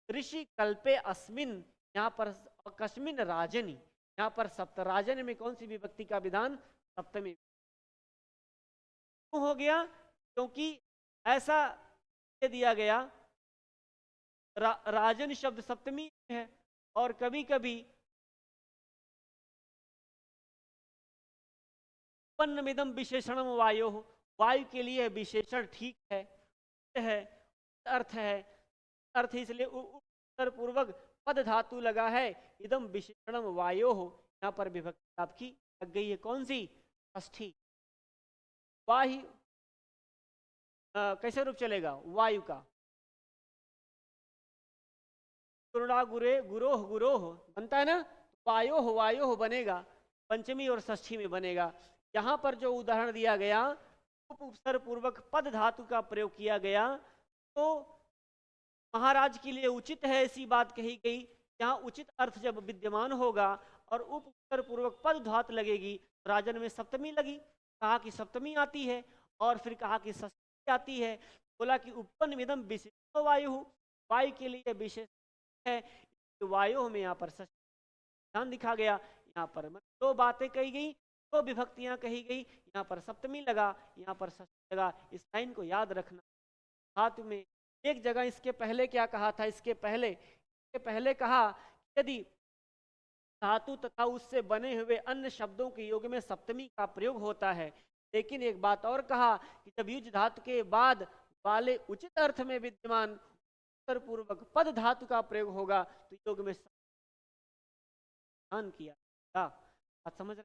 ऋषि कल्पे अस्मिन, यहाँ पर कस्मिन राजनी, यहाँ पर सप्तराजन में कौन सी विभक्ति का विधान? सप्तमी। क्यों हो गया? क्योंकि ऐसा दिया गया राजन शब्द सप्तमी है और कभी कभी पन्नमिदम विशेषणम वायो, वायु के लिए विशेषण ठीक है अर्थ है, अर्थ इसलिए उत्तर पूर्वक पद धातु लगा है, इदम विशेषणम वायो हो, यहाँ पर विभक्ति आपकी लग गई है कौन सी? षष्ठी। वायु कैसे रूप चलेगा वायु का? गुरुणा गुरे गुरोह गुरोह बनता है ना, वायो बनेगा, पंचमी और षष्ठी में बनेगा। यहाँ पर जो उदाहरण दिया गया उपसर्ग पूर्वक पद धातु का प्रयोग किया गया तो महाराज के लिए उचित है, ऐसी बात कही गई। यहाँ उचित अर्थ जब विद्यमान होगा और उपसर्ग पूर्वक पद धातु लगेगी, राजन में सप्तमी लगी, कहा कि सप्तमी आती है और फिर कहा कि षष्ठी आती है। बोला कि उपपन्न विदम विशेष वायु, वायु के लिए विशेष है, वायु में यहाँ पर ध्यान दिखा गया। यहाँ पर दो बातें कही गई, दो विभक्तियां कही गई, यहाँ पर सप्तमी लगा, यहाँ पर षष्ठी लगा। इस लाइन को याद रखना। धातु में एक जगह इसके पहले क्या कहा था? इसके पहले कहा यदि धातु तथा उससे बने हुए अन्य शब्दों के योग में सप्तमी का प्रयोग होता है, लेकिन एक बात और कहा कि जब युज धातु के बाद वाले उचित अर्थ में विद्यमान पूर्वक पद धातु का प्रयोग होगा तो योग में ध्यान किया। आप समझ रहे?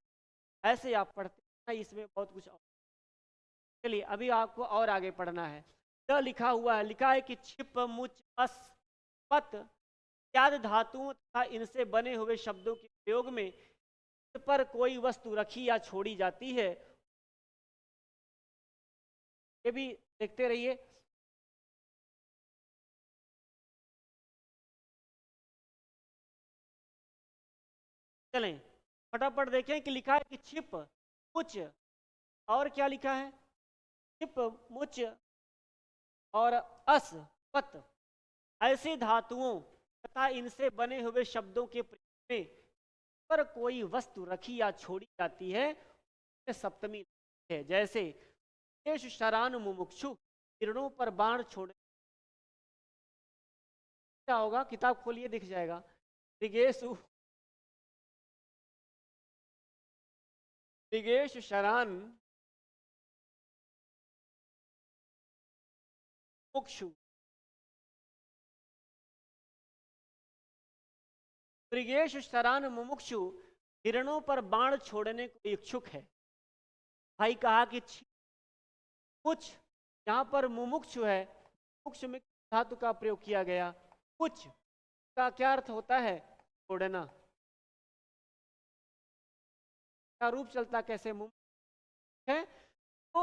ऐसे आप पढ़ते हैं, इसमें बहुत कुछ और। चलिए अभी आपको और आगे पढ़ना है। द लिखा हुआ है, लिखा है कि छिप मुच अस पत इत्यादि धातुओं तथा इनसे बने हुए शब्दों के प्रयोग में पर कोई वस्तु रखी या छोड़ी जाती है। ये भी देखते रहिए। चलें फटाफट देखें कि लिखा है कि छिप मुच और क्या लिखा है? छिप मुच और अस पत ऐसे धातुओं तथा इनसे बने हुए शब्दों के प्रयोग में पर कोई वस्तु रखी या छोड़ी जाती है सप्तमी है। जैसे शरान मुमुक्षु, किरणों पर बाण छोड़, क्या होगा? किताब खोलिए दिख जाएगा। मृगेश शरान मुक्षु, मृगेश शरान मुमुक्षु हिरणों पर बाण छोड़ने को इच्छुक है। भाई कहा कि कुछ, यहाँ पर मुमुक्षु है, मुमुक्षु में धातु का प्रयोग किया गया कुछ, का क्या अर्थ होता है? छोड़ना। का रूप चलता कैसे? मुमुक्ष है तो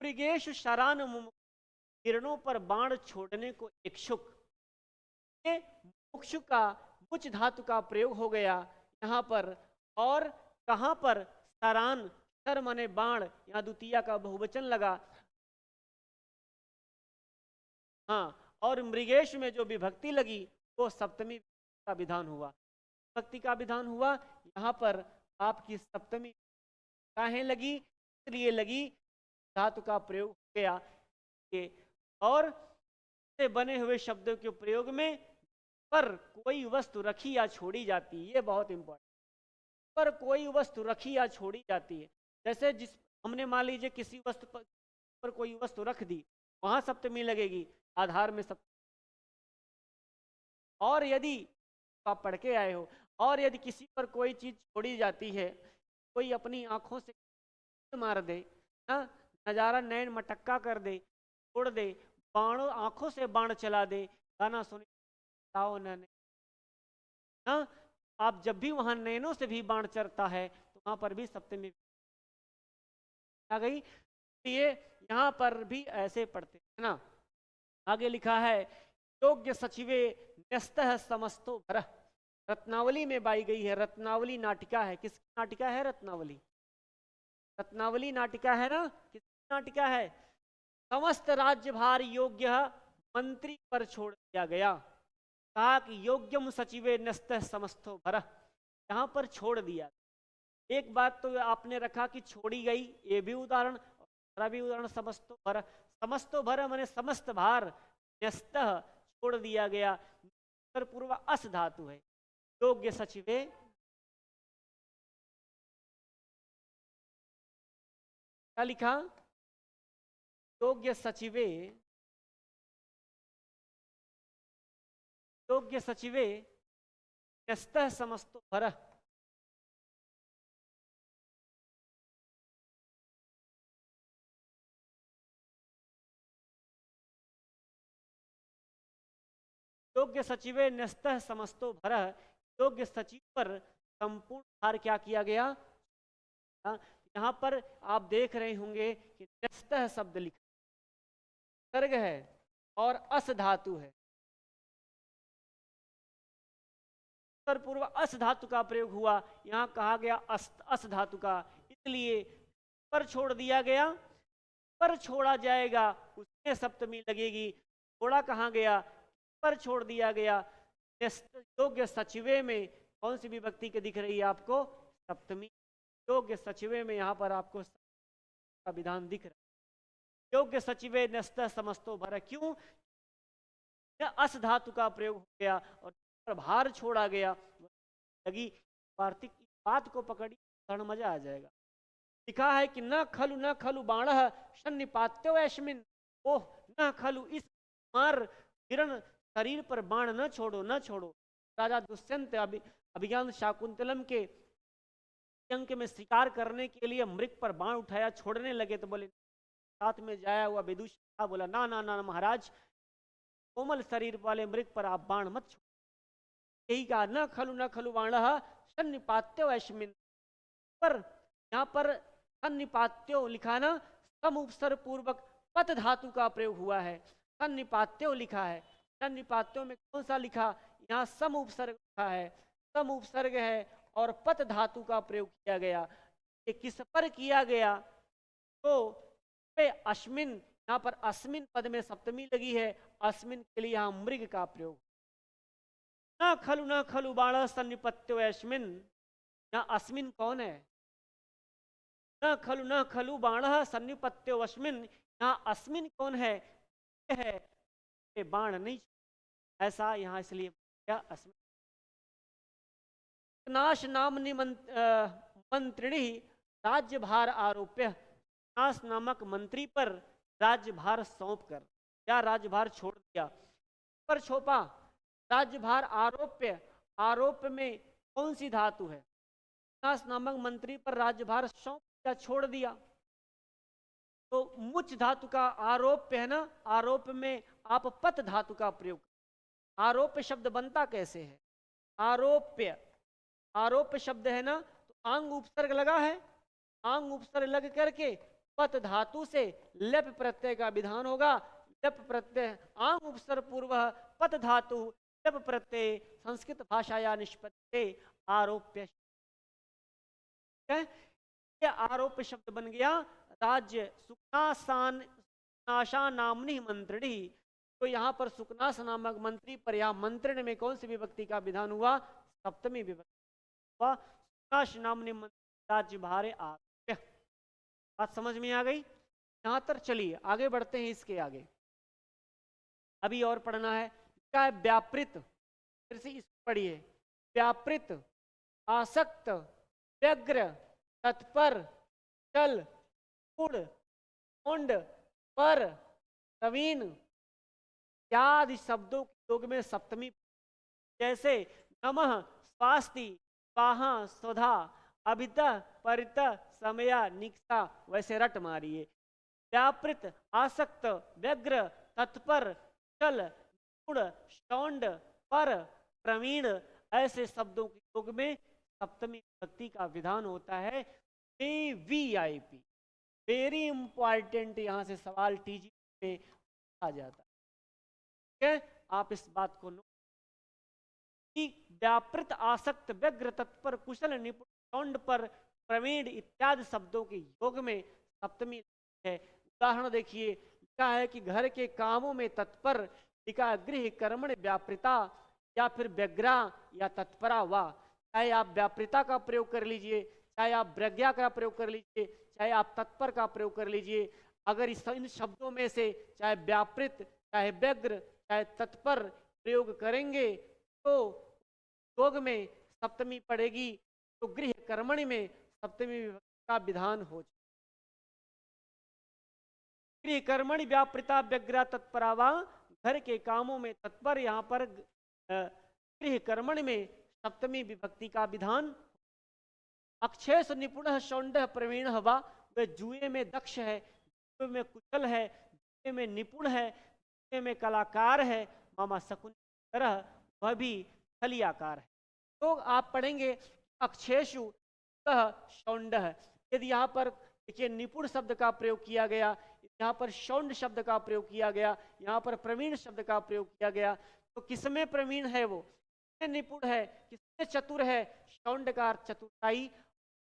मृगेश शरान मुमुक्ष, किरणों पर बाण छोड़ने को इच्छुक। ये मुक्षु का मुच धातु का प्रयोग हो गया यहाँ पर। और कहाँ पर? सरान, शर माने बाण, यहाँ द्वितीया का बहुवचन लगा। हाँ, और मृगेश में जो विभक्ति लगी वो सप्तमी का विधान हुआ। विभक्ति का विधान हुआ यहाँ पर आपकी सप्तमी काहे लगी? इसलिए लगी धातु का प्रयोग हो गया। और से बने हुए शब्दों के प्रयोग में पर कोई वस्तु रखी या छोड़ी जाती है, ये बहुत इंपॉर्टेंट। पर कोई वस्तु रखी या छोड़ी जाती है, जैसे जिस हमने मान लीजिए किसी वस्तु पर कोई वस्तु रख दी, वहां सप्तमी लगेगी, आधार में सप्तमी। और यदि आप पढ़ के आए हो, और यदि किसी पर कोई चीज छोड़ी जाती है, कोई अपनी आंखों से मार दे ना, नजारा नैन मटक्का कर दे, छोड़ दे, बाणों आंखों से बाण चला दे, गाना सुने ना, आप जब भी वहां नैनों से भी बाण चलता है तो वहां पर भी सप्तमी आ गई। ये यहां पर भी ऐसे पढ़ते है ना। आगे लिखा है योग्य सचिवे न्यस्तः समस्तो भरः, रत्नावली में बाई गई है। रत्नावली नाटिका है, किसकी नाटिका है? रत्नावली। रत्नावली नाटिका है ना, किसकी नाटिका है? समस्त राज्यभार योग्य मंत्री पर छोड़ दिया गया। कहा कि योग्यम सचिवे न्यस्तः समस्तो भरः, यहां पर छोड़ दिया। एक बात तो आपने रखा कि छोड़ी गई, ये भी उदाहरण, दूसरा भी उदाहरण समस्तो भर। समस्तो भर माने समस्त भार, न्यस्तः छोड़ दिया गया। उत्तर पूर्व अस धातु है। योग्य सचिवे क्या लिखा? योग्य सचिवे, योग्य सचिवे न्यस्तः समस्तो भरः। योग्य सचिवे न्यस्तः समस्तो भरः, योग्य सचिव पर संपूर्ण भार क्या किया गया? यहां पर आप देख रहे होंगे कि न्यस्तः शब्द लिखा, सर्ग है और अस धातु है। उत्तर पूर्व अस धातु का प्रयोग हुआ, यहां कहा गया अस धातु का, इसलिए पर छोड़ दिया गया। पर छोड़ा जाएगा उसमें सप्तमी लगेगी। छोड़ा कहाँ गया? पर छोड़ दिया गया। योग्य सचिवे में कौन सी विभक्ति के दिख रही है आपको? सप्तमी। योग्य सचिवे में यहां पर आपको का विधान दिख रहा है। योग्य सचिवे न्यस्तः समस्तो भरः, क्यों? अस धातु का प्रयोग हो गया और भार छोड़ा गया लगी। वार्तिक बात को पकड़ी, मजा आ जाएगा। लिखा है कि न खलु बाणः सन्निपात्यो ऐस्मिन्, ओह न खलु, इस मार किरण शरीर पर बाण न छोड़ो, न छोड़ो। राजा दुष्यंत अभिज्ञान शाकुंतलम के अंक में शिकार करने के लिए मृग पर बाण उठाया, छोड़ने लगे तो बोले, साथ में जाया हुआ विदुषी बोला ना ना ना महाराज, कोमल शरीर वाले मृग पर आप बाण मत छोड़ो। यही कहा, न खलु बाणः सन्निपात्यो ऐस्मिन्। पर यहाँ पर सन्निपात्यो लिखा ना, सम उपसर्ग पूर्वक पत धातु का प्रयोग हुआ है। सन्निपात्यो लिखा है, सन्निपात्यो में कौन सा लिखा? यहाँ सम उपसर्ग लिखा है, सम उपसर्ग है और पत धातु का प्रयोग किया गया। ये किस पर किया गया? तो अस्मिन, यहाँ पर अस्मिन पद में सप्तमी लगी है, अस्मिन के लिए यहाँ मृग का प्रयोग। न खलु बाण सन्निपत्यो अस्मिन, यहाँ अस्मिन कौन है? न खलु बाण सन्निपत्यो अस्मिन, यहाँ अस्मिन कौन है? ये बाण नहीं, ऐसा यहाँ इसलिए क्या? अस्मिन। नाश नामनि मंत्रिणी राज्यभार आरोप्य, नाश नामक मंत्री पर राज्यभार सौंप कर या राज्यभार छोड़ दिया। पर छोपा राज्यभार आरोप्य, आरोप में कौन सी धातु है? नाश नामक मंत्री पर राज्यभार सौंप या छोड़ दिया। तो मुच धातु का आरोप्य है ना, आरोप में आप पत धातु का प्रयोग, आरोप्य शब्द बनता कैसे है? आरोप्य, आरोप्य शब्द है ना, तो आंग उपसर्ग लगा है, आंग उपसर्ग लग करके पत धातु से लेप प्रत्यय का विधान होगा। लेप प्रत्यय आंग उपसर्ग पूर्व पत धातु लेप प्रत्यय संस्कृत भाषाया निष्पत्ति आरोप्य है। ये आरोप्य शब्द बन गया राज्य सुकनाशा नामनी मंत्रिणी। तो यहाँ पर सुकनास नामक मंत्री पर यहाँ मंत्रिण में कौन सी विभक्ति का विधान हुआ? सप्तमी विभक्ति हुआ। सुकनाश नामनी मंत्री राज्य भारे आरोप्य। बात समझ में आ गई? यहां तक चलिए आगे बढ़ते हैं। इसके आगे अभी और पढ़ना है। क्या है? व्यापृत। फिर से इस पढ़िए। व्यापृत, आसक्त, व्यग्र, तत्पर, चल, गुण, उंड, पर, प्रवीण इत्यादि शब्दों के योग में सप्तमी, जैसे नमः, स्वास्ति, स्वाहा, स्वधा, अभितः, परितः, समया, निक्षा, वैसे रट मारिए। व्यापृत, आसक्त, व्यग्र, तत्पर, चल, गुण, शौंड, पर, प्रवीण ऐसे शब्दों के योग में सप्तमी विभक्ति का विधान होता है। VIP, वेरी इंपॉर्टेंट, यहां से सवाल टीजी में आ जाता है। ठीक है, आप इस बात को नो कि व्यापृत, आसक्त, व्यग्र, तत्पर, कुशल, निपुण, शौंड, पर, प्रवीण इत्यादि शब्दों के योग में सप्तमी है। उदाहरण देखिए, लिखा है कि घर के कामों में तत्पर, लिखा गृह कर्मण व्यापृता या फिर व्यग्रा या तत्परा। वाह, चाहे आप व्यापृता का प्रयोग कर लीजिए, चाहे आप प्रज्ञा का प्रयोग कर लीजिए, चाहे आप तत्पर का प्रयोग कर लीजिए, अगर इन शब्दों में से चाहे व्यापृत, चाहे व्यग्र, चाहे तत्पर प्रयोग करेंगे तो योग में सप्तमी पड़ेगी। तो गृह कर्मणि में सप्तमी विभक्ति का विधान हो जाए। गृह कर्मणि व्यापृता व्यग्रा तत्परा वा, घर के कामों में तत्पर, यहाँ पर गृह कर्मणि में सप्तमी विभक्ति का विधान। अक्षेश निपुण शौंड प्रवीण वा, वह जुए में दक्ष है, जुए में कुशल है, जुए में निपुण है, जुए में कलाकार है। मामा शकुन तरह वह भी खलियाकार है। तो आप पढ़ेंगे अक्षेशु शौंड। यदि यहाँ पर देखिए निपुण शब्द का प्रयोग किया गया, यहाँ पर शौंड शब्द का प्रयोग किया गया, यहाँ पर प्रवीण शब्द का प्रयोग किया गया, तो किसमें प्रवीण है? वो किसमें निपुण है? किसमें चतुर है? शौंड का चतुराई।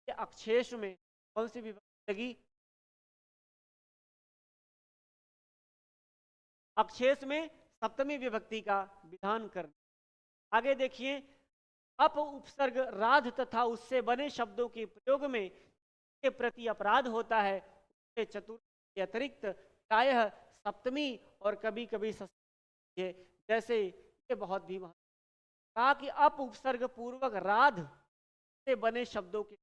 अक्षेश में कौन सी विभक्ति लगी? अक्षेश में सप्तमी विभक्ति का विधान करना। आगे देखिए, अप उपसर्ग राध तथा उससे बने शब्दों के प्रयोग में के प्रति अपराध होता है, उससे चतुर के अतिरिक्त प्रायः सप्तमी और कभी कभी षष्ठी है। जैसे ये बहुत भी कहा कि अप उपसर्ग पूर्वक राध से बने शब्दों के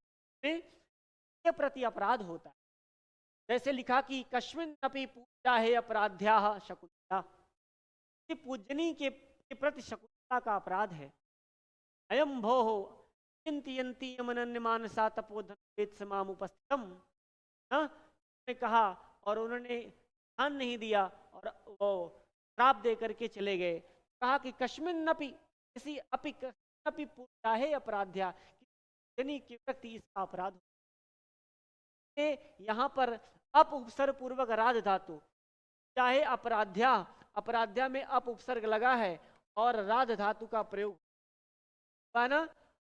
प्रति अपराध होता है। जैसे लिखा कि कस्मिन् अपि पूजा है अपराध्या शकुंतला, पूजनी के प्रति शकुंतला का अपराध है। अयम भोः चिंतयन्ति यमनन्य मानसा तपोधन वेद समाम उपस्थितम, ने कहा और उन्होंने ध्यान नहीं दिया और वो श्राप दे करके चले गए। कहा कि कस्मिन् अपि, किसी अपि अपि पूजा है अपराध्या, यानी कि व्यक्ति इसका अपराध। यहाँ पर अप उपसर्ग पूर्वक राध धातु, चाहे अपराध्या, अपराध्या में अप उपसर्ग लगा है और राध धातु का प्रयोग हुआ ना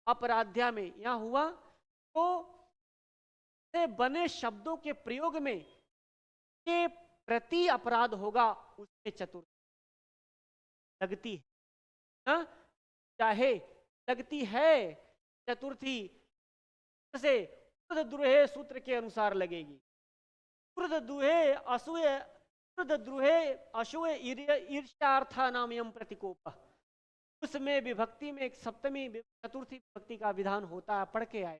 अपराध्या में, यहां हुआ। तो से बने शब्दों के प्रयोग में के प्रति अपराध होगा, उसमें चतुर्थी लगती है ना, चाहे लगती है चतुर्थी से द्रुहे सूत्र के अनुसार लगेगी। द्रुहे असूय, द्रुहे असूय ईर्ष्यार्था नाम यम प्रतिकोप, उसमें विभक्ति में एक सप्तमी चतुर्थी विभक्ति का विधान होता है, पढ़ के आए।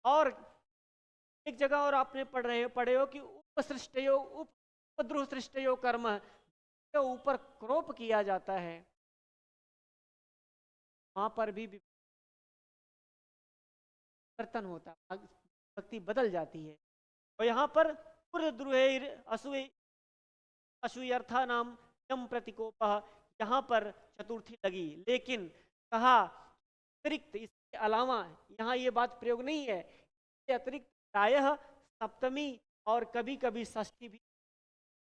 और एक जगह और आपने पढ़े हो कि उपसृष्टयो उपद्रुह सृष्टयो कर्म के ऊपर क्रोप किया जाता है, वहां पर भी परिवर्तन होता है, भक्ति बदल जाती है। और यहाँ पर द्रुहे असूयर्था नाम यम प्रतिकोप, यहाँ पर चतुर्थी लगी, लेकिन कहा अतिरिक्त इसके अलावा यहाँ ये बात प्रयोग नहीं है, इसके अतिरिक्त प्रायः सप्तमी और कभी कभी षष्ठी भी।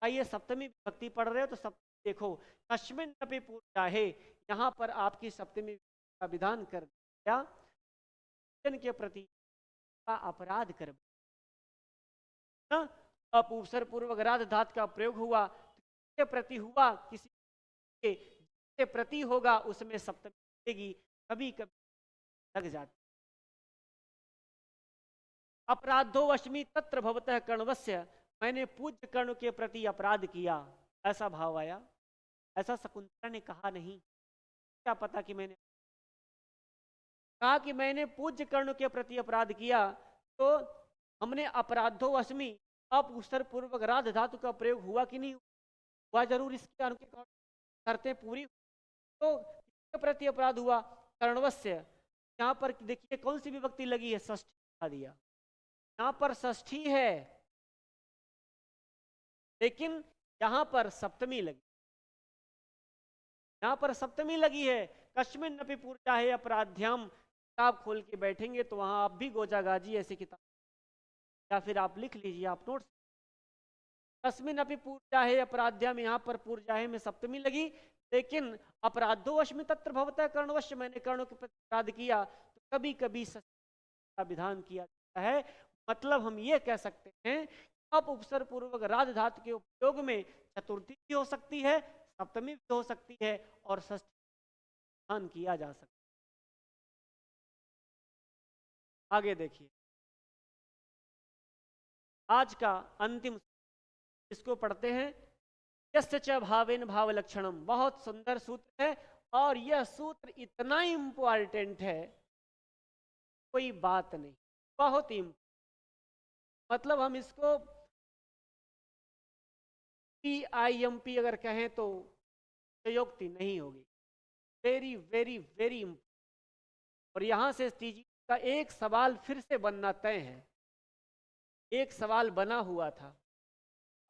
आइए सप्तमी विभक्ति पढ़ रहे हो तो सप्तमी देखो, कस्मिन् अपि पूर्जाहे, यहाँ पर आपकी सप्तमी का विधान कर दिया, के प्रति का अपराध कर अपुसर पूर्वक राध धातु का प्रयोग हुआ, के प्रति हुआ, किसी के प्रति होगा उसमें सप्तमी लगेगी, कभी कभी लग जाती। अपराधो वश्मी तत्र भवतः कर्णवस्य, मैंने पूज्य कर्ण के प्रति अपराध किया, ऐसा भाव आया। ऐसा शकुंतला ने कहा नहीं, क्या पता कि मैंने कहा कि मैंने पूज्य कर्ण के प्रति अपराध किया, तो हमने अपराधो वश्मी अपुसर पूर्वक राध धातु का प्रयोग हुआ कि नहीं हुआ, जरूर इसके अनुके शर्तें पूरी, तो किसके प्रति अपराध हुआ, कर्णवस्य। यहाँ पर देखिए कौन सी विभक्ति लगी है, षष्ठी दिखा दिया, यहाँ पर षष्ठी है लेकिन यहाँ पर सप्तमी लगी, यहाँ पर सप्तमी लगी है। कस्मिन् अपि पूर्जाहे अपराध्याम, किताब खोल के बैठेंगे तो वहां आप भी गोजा गाजी ऐसी किताब, या फिर आप लिख लीजिए, आप नोट, कस्मिन् अपि पूर्जाहे अपराध्याम, यहाँ पर पूर्जाहे में सप्तमी लगी, लेकिन अपराधो वश्मी तत्र भवतः कर्णवश्य, मैंने कर्णों के प्रति अपराध किया, तो कभी कभी का विधान किया जाता है। मतलब हम ये कह सकते हैं अब उपसर्ग पूर्वक राध धातु के उपयोग में चतुर्थी भी हो सकती है, सप्तमी भी हो सकती है और षष्ठी विधान किया जा सकता है। आगे देखिए, आज का अंतिम इसको पढ़ते हैं, यस्य च भावेन भाव लक्षणम, बहुत सुंदर सूत्र है और यह सूत्र इतना इंपॉर्टेंट है कोई बात नहीं, बहुत ही मतलब हम इसको PIMP अगर कहें तो प्रयोक्ति नहीं होगी, वेरी वेरी वेरी इंपॉर्टेंट। और यहां से TG का एक सवाल फिर से बनना तय है, एक सवाल बना हुआ था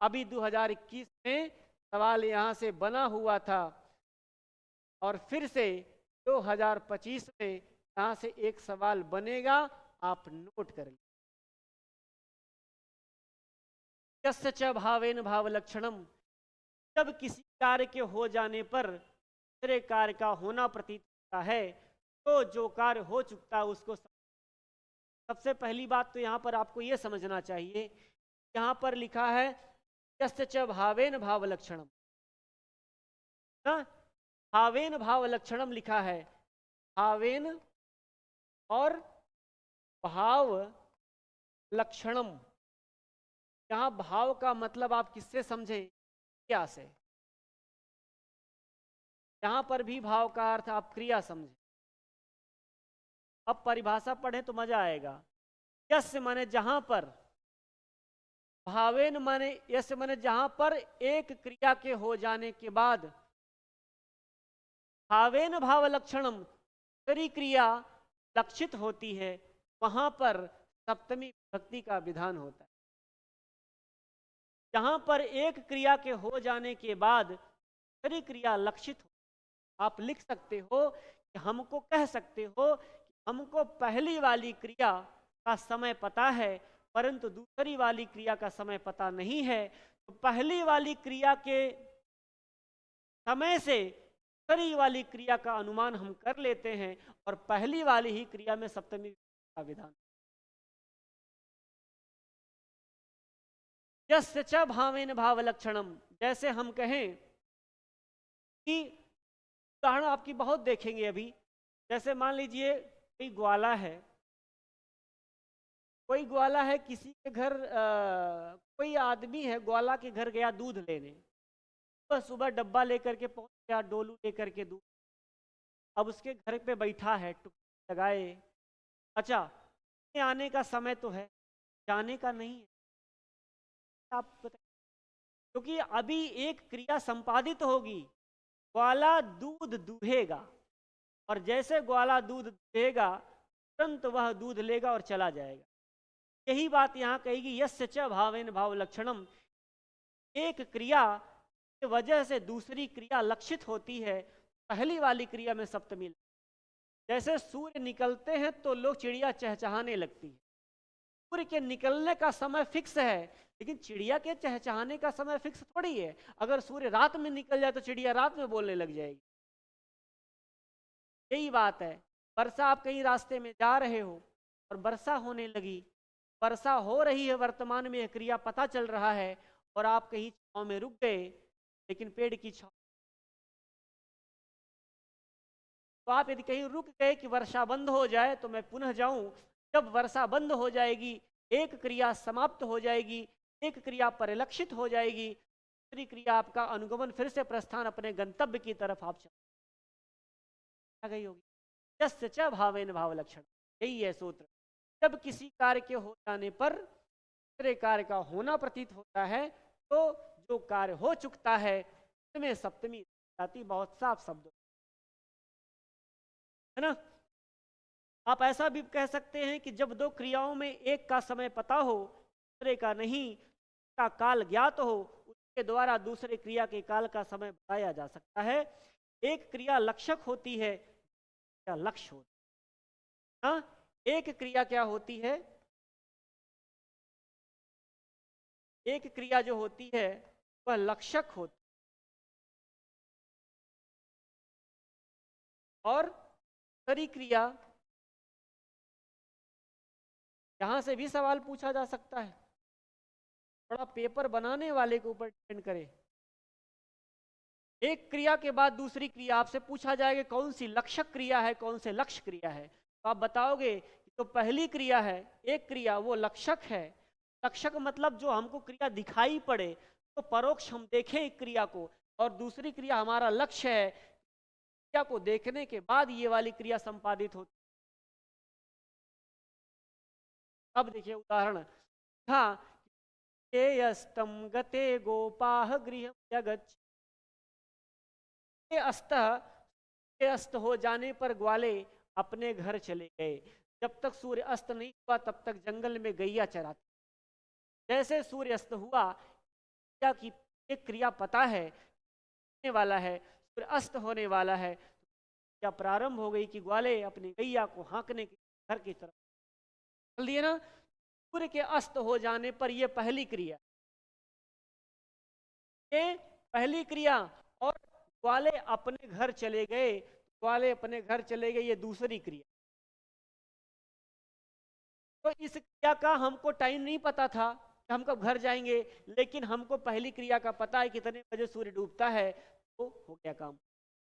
अभी 2021 में, सवाल यहां से बना हुआ था और फिर से 2025 में यहां से एक सवाल बनेगा, आप नोट कर लीजिए। यस्य च भावेन भाव लक्षणम, जब किसी कार्य के हो जाने पर दूसरे कार्य का होना प्रतीत होता है, तो जो कार्य हो चुका है उसको, सबसे पहली बात तो यहां पर आपको यह समझना चाहिए, यहां पर लिखा है यस्य च भावेन भाव लक्षणम, भावेन भाव लक्षणम लिखा है, भावेन और भाव लक्षणम। यहां भाव का मतलब आप किससे समझे, क्रिया से, यहां पर भी भाव का अर्थ आप क्रिया समझे। अब परिभाषा पढ़े तो मजा आएगा। यस्य माने जहां पर, भावेन माने यस्य माने जहां पर एक क्रिया के हो जाने के बाद, भावेन भाव लक्षणम दूसरी क्रिया लक्षित होती है, वहां पर सप्तमी विभक्ति का विधान होता है। जहां पर एक क्रिया के हो जाने के बाद दूसरी क्रिया लक्षित हो, आप लिख सकते हो कि हमको कह सकते हो कि हमको पहली वाली क्रिया का समय पता है परंतु दूसरी वाली क्रिया का समय पता नहीं है, तो पहली वाली क्रिया के समय से दूसरी वाली क्रिया का अनुमान हम कर लेते हैं और पहली वाली ही क्रिया में सप्तमी का विधान। यस्य च भावेन भाव लक्षणम, जैसे हम कहें कि उदाहरण आपकी बहुत देखेंगे अभी, जैसे मान लीजिए कोई ग्वाला है, कोई ग्वाला है किसी के घर, कोई आदमी है ग्वाला के घर गया दूध लेने, सुबह सुबह डब्बा लेकर के पहुंच गया, डोलू लेकर के दूध, अब उसके घर पे बैठा है, टुकड़ी लगाए, अच्छा आने का समय तो है, जाने का नहीं है, आप बताइए, क्योंकि अभी एक क्रिया संपादित होगी, ग्वाला दूध दूहेगा और जैसे ग्वाला दूध दूहेगा तुरंत वह दूध लेगा और चला जाएगा। यही बात यहाँ कहेगी, यस्य च भावेन भाव लक्षणम, एक क्रिया की वजह से दूसरी क्रिया लक्षित होती है, पहली वाली क्रिया में सप्तमी। जैसे सूर्य निकलते हैं तो लोग चिड़िया चहचहाने लगती है। सूर्य के निकलने का समय फिक्स है, लेकिन चिड़िया के चहचहाने का समय फिक्स थोड़ी है। अगर सूर्य रात में निकल जाए तो चिड़िया रात में बोलने लग जाएगी। यही बात है, वर्षा, आप कहीं रास्ते में जा रहे हो और वर्षा होने लगी, वर्षा हो रही है, वर्तमान में यह क्रिया पता चल रहा है, और आप कहीं छांव में रुक गए, लेकिन पेड़ की छांव, तो आप यदि कहीं रुक गए कि वर्षा बंद हो जाए तो मैं पुनः जाऊं, जब वर्षा बंद हो जाएगी, एक क्रिया समाप्त हो जाएगी, एक क्रिया परिलक्षित हो जाएगी, दूसरी क्रिया आपका अनुगमन, फिर से प्रस्थान अपने गंतव्य की तरफ आप चल गई होगी। यस्य च भावेन भाव लक्षण, यही है सूत्र। जब किसी कार्य के हो जाने पर दूसरे कार्य का होना प्रतीत होता है, तो जो कार्य हो चुकता है उसमें सप्तमी जाती। बहुत साफ शब्द है ना। आप ऐसा भी कह सकते हैं कि जब दो क्रियाओं में एक का समय पता हो, दूसरे का नहीं, का काल ज्ञात हो, उसके द्वारा दूसरे क्रिया के काल का समय बताया जा सकता है। एक क्रिया लक्षक होती है, क्या लक्ष्य होता है। एक क्रिया क्या होती है, एक क्रिया जो होती है वह लक्षक होती, और दूसरी क्रिया, यहां से भी सवाल पूछा जा सकता है, थोड़ा पेपर बनाने वाले के ऊपर डिपेंड करे। एक क्रिया के बाद दूसरी क्रिया आपसे पूछा जाएगा कौन सी लक्षक क्रिया है, कौन से लक्ष्य क्रिया है, तो आप बताओगे कि तो पहली क्रिया है, एक क्रिया वो लक्षक है। लक्षक मतलब जो हमको क्रिया दिखाई पड़े, तो परोक्ष हम देखें एक क्रिया को, और दूसरी क्रिया हमारा लक्ष्य है, क्रिया को देखने के बाद ये वाली क्रिया संपादित होती। अब देखिए उदाहरण, हाँ, स्तम गते गोपाह गृह जगत, अस्त हो जाने पर ग्वाले अपने घर चले गए। जब तक सूर्य अस्त नहीं हुआ तब तक जंगल में गैया चराती। जैसे सूर्य अस्त हुआ, क्रिया की एक क्रिया पता है होने वाला है, सूर्य अस्त होने वाला है, क्या प्रारंभ हो गई कि ग्वाले अपनी गैया को हाँकने के घर की तरफ चल दिए ना। सूर्य के अस्त हो जाने पर यह पहली क्रिया, ये पहली क्रिया, और ग्वाले अपने घर चले गए, ग्वाले अपने घर चले गए, ये दूसरी क्रिया। तो इस क्रिया का हमको टाइम नहीं पता था कि हम कब घर जाएंगे, लेकिन हमको पहली क्रिया का पता है कितने बजे सूर्य डूबता है, तो हो गया काम।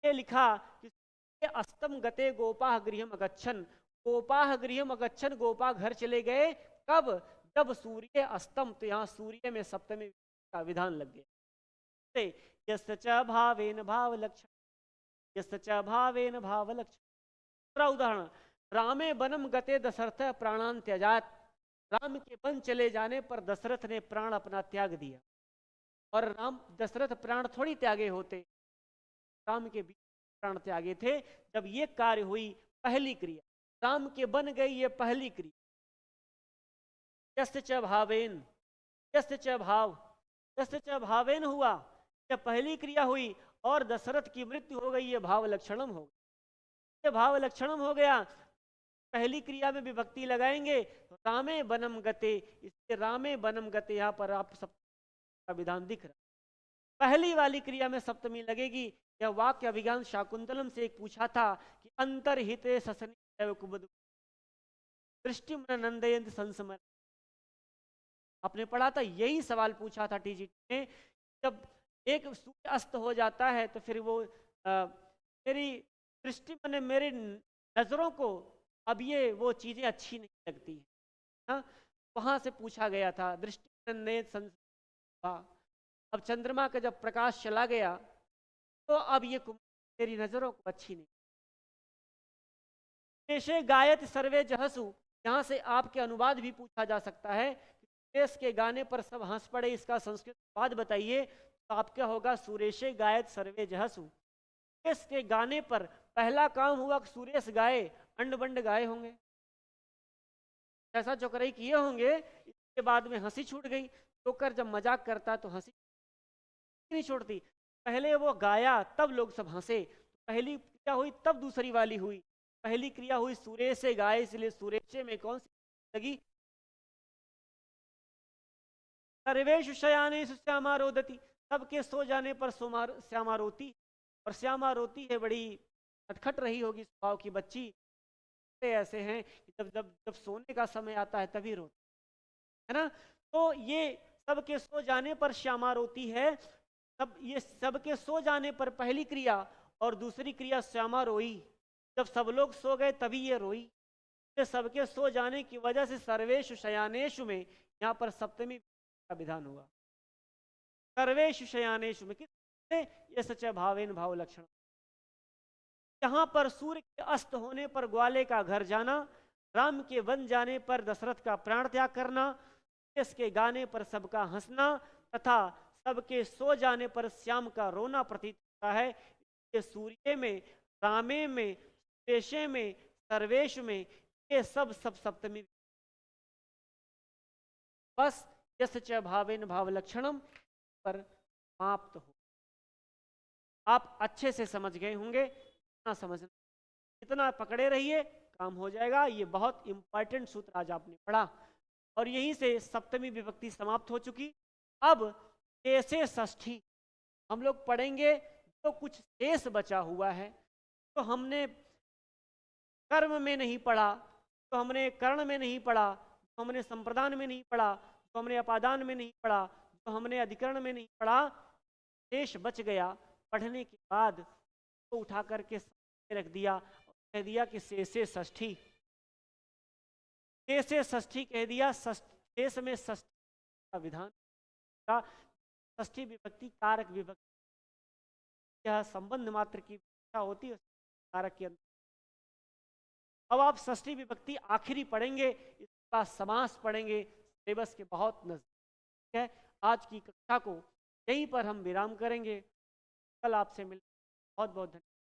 ये लिखा कि अस्तम गते गोपाह गृहम अगच्छन, गोपाह गृहम अगच्छन, गोपा घर चले गए, कब, जब सूर्य अस्तम, तो यहाँ सूर्य में सप्तमी का विधान लग गया। यस्य च भावेन भाव लक्षण, यस्य च भावेन भाव लक्षण। दूसरा उदाहरण, रामे वनम गते दशरथ प्राणान त्याजात, राम के वन चले जाने पर दशरथ ने प्राण अपना त्याग दिया। और राम, दशरथ प्राण थोड़ी त्यागे होते, राम के बीच प्राण त्यागे थे। जब ये कार्य हुई, पहली क्रिया, राम के बन गई, ये पहली क्रिया। यस्य च भावेन, यस्य च भाव, यस्य च भावेन हुआ, यह पहली क्रिया हुई, और दशरथ की मृत्यु हो गई, ये भाव लक्षणम हो गया। ये भाव लक्षणम हो गया, पहली क्रिया में विभक्ति लगाएंगे तो रामे बनम गते, इससे रामे बनम गते, यहां पर आप सब का विधान दिख रहा। पहली वाली क्रिया में सप्तमी लगेगी। यह वाक्य अभिज्ञान शाकुंतलम से एक पूछा था कि अंतरहिते ससनी कुबद दृष्टि नंदयंत संसमर, आपने पढ़ा था, यही सवाल पूछा था टीजीटी ने। जब एक सूर्य अस्त हो जाता है तो फिर वो मेरी दृष्टि मैंने मेरी नजरों को अब ये वो चीजें अच्छी नहीं लगती है ना। वहां से पूछा गया था दृष्टि ने संस्था। अब चंद्रमा का जब प्रकाश चला गया तो अब ये मेरी नजरों को अच्छी नहीं। देशे गायत सर्वे जहसु, यहाँ से आपके अनुवाद भी पूछा जा सकता है। सुरेश के गाने पर सब हंस पड़े, इसका संस्कृत अनुवाद बताइए, तो आप क्या होगा, सुरेशे गायत सर्वे जहसु। सुरेश के गाने पर पहला काम हुआ कि सुरेश गाए, अंड बंड गाए होंगे, ऐसा चौकराई किए होंगे। इसके बाद में हंसी छूट गई। जोकर जब मजाक करता तो हंसी नहीं छोड़ती। पहले वो गाया तब लोग सब हंसे, पहली क्रिया हुई तब दूसरी वाली हुई। पहली क्रिया हुई सूर्य से गाय, इसलिए सूर्य में कौन सी लगी? सर्वेषु शयानेषु श्यामा रोदती, सबके सो जाने पर श्यामा रोती। और श्यामा रोती है, बड़ी खटखट रही होगी स्वभाव की बच्ची। ऐसे हैं कि जब जब जब सोने का समय आता है तभी रोती है ना। तो ये सबके सो जाने पर श्यामा रोती है। सब ये सबके सो जाने पर पहली क्रिया, और दूसरी क्रिया श्यामा रोई। जब सब लोग सो गए तभी ये रोई। सबके सो जाने की वजह से सर्वेषु शयानेषु में यहाँ पर सप्तमी का विधान हुआ। सर्वेषु शयानेषु में किससे? ये सच भावेन भाव लक्षण। यहाँ पर सूर्य के अस्त होने पर ग्वाले का घर जाना, राम के वन जाने पर दशरथ का प्राण त्याग करना, इसके गाने पर सबका हंसना, तथा सबके सो जाने पर श्याम का रोना प्रतीत होता है। ये सूर्य में, रामे में, देशे में, सर्वेश में, ये सब सप्तमी। बस यस च भावेन भाव लक्षणम पर समाप्त हो। आप अच्छे से समझ गए होंगे, इतना समझना, इतना पकड़े रहिए, काम हो जाएगा। ये बहुत इंपॉर्टेंट सूत्र आज आपने पढ़ा, और यहीं से सप्तमी विभक्ति समाप्त हो चुकी। अब शेषे षष्ठी हम लोग पढ़ेंगे। तो कुछ शेष बचा हुआ है, तो हमने कर्म में नहीं पढ़ा, तो हमने कर्ण में नहीं पढ़ा, तो हमने संप्रदान में नहीं पढ़ा, तो हमने अपादान में नहीं पढ़ा, तो हमने अधिकरण में नहीं पढ़ा, शेष बच गया। पढ़ने के बाद तो उठा करके रख दिया और कह दिया कि शेषे षष्ठी, शेषे षष्ठी कह दिया। शेष में षष्ठी का विधान का, षष्ठी विभक्ति कारक विभक्ति, यह संबंध मात्र की व्याख्या होती है कारक के अंदर। अब आप षष्ठी विभक्ति आखिरी पढ़ेंगे, इसका समास पढ़ेंगे, सिलेबस के बहुत नजदीक है। आज की कक्षा को यहीं पर हम विराम करेंगे। कल आपसे मिल, बहुत बहुत धन्यवाद।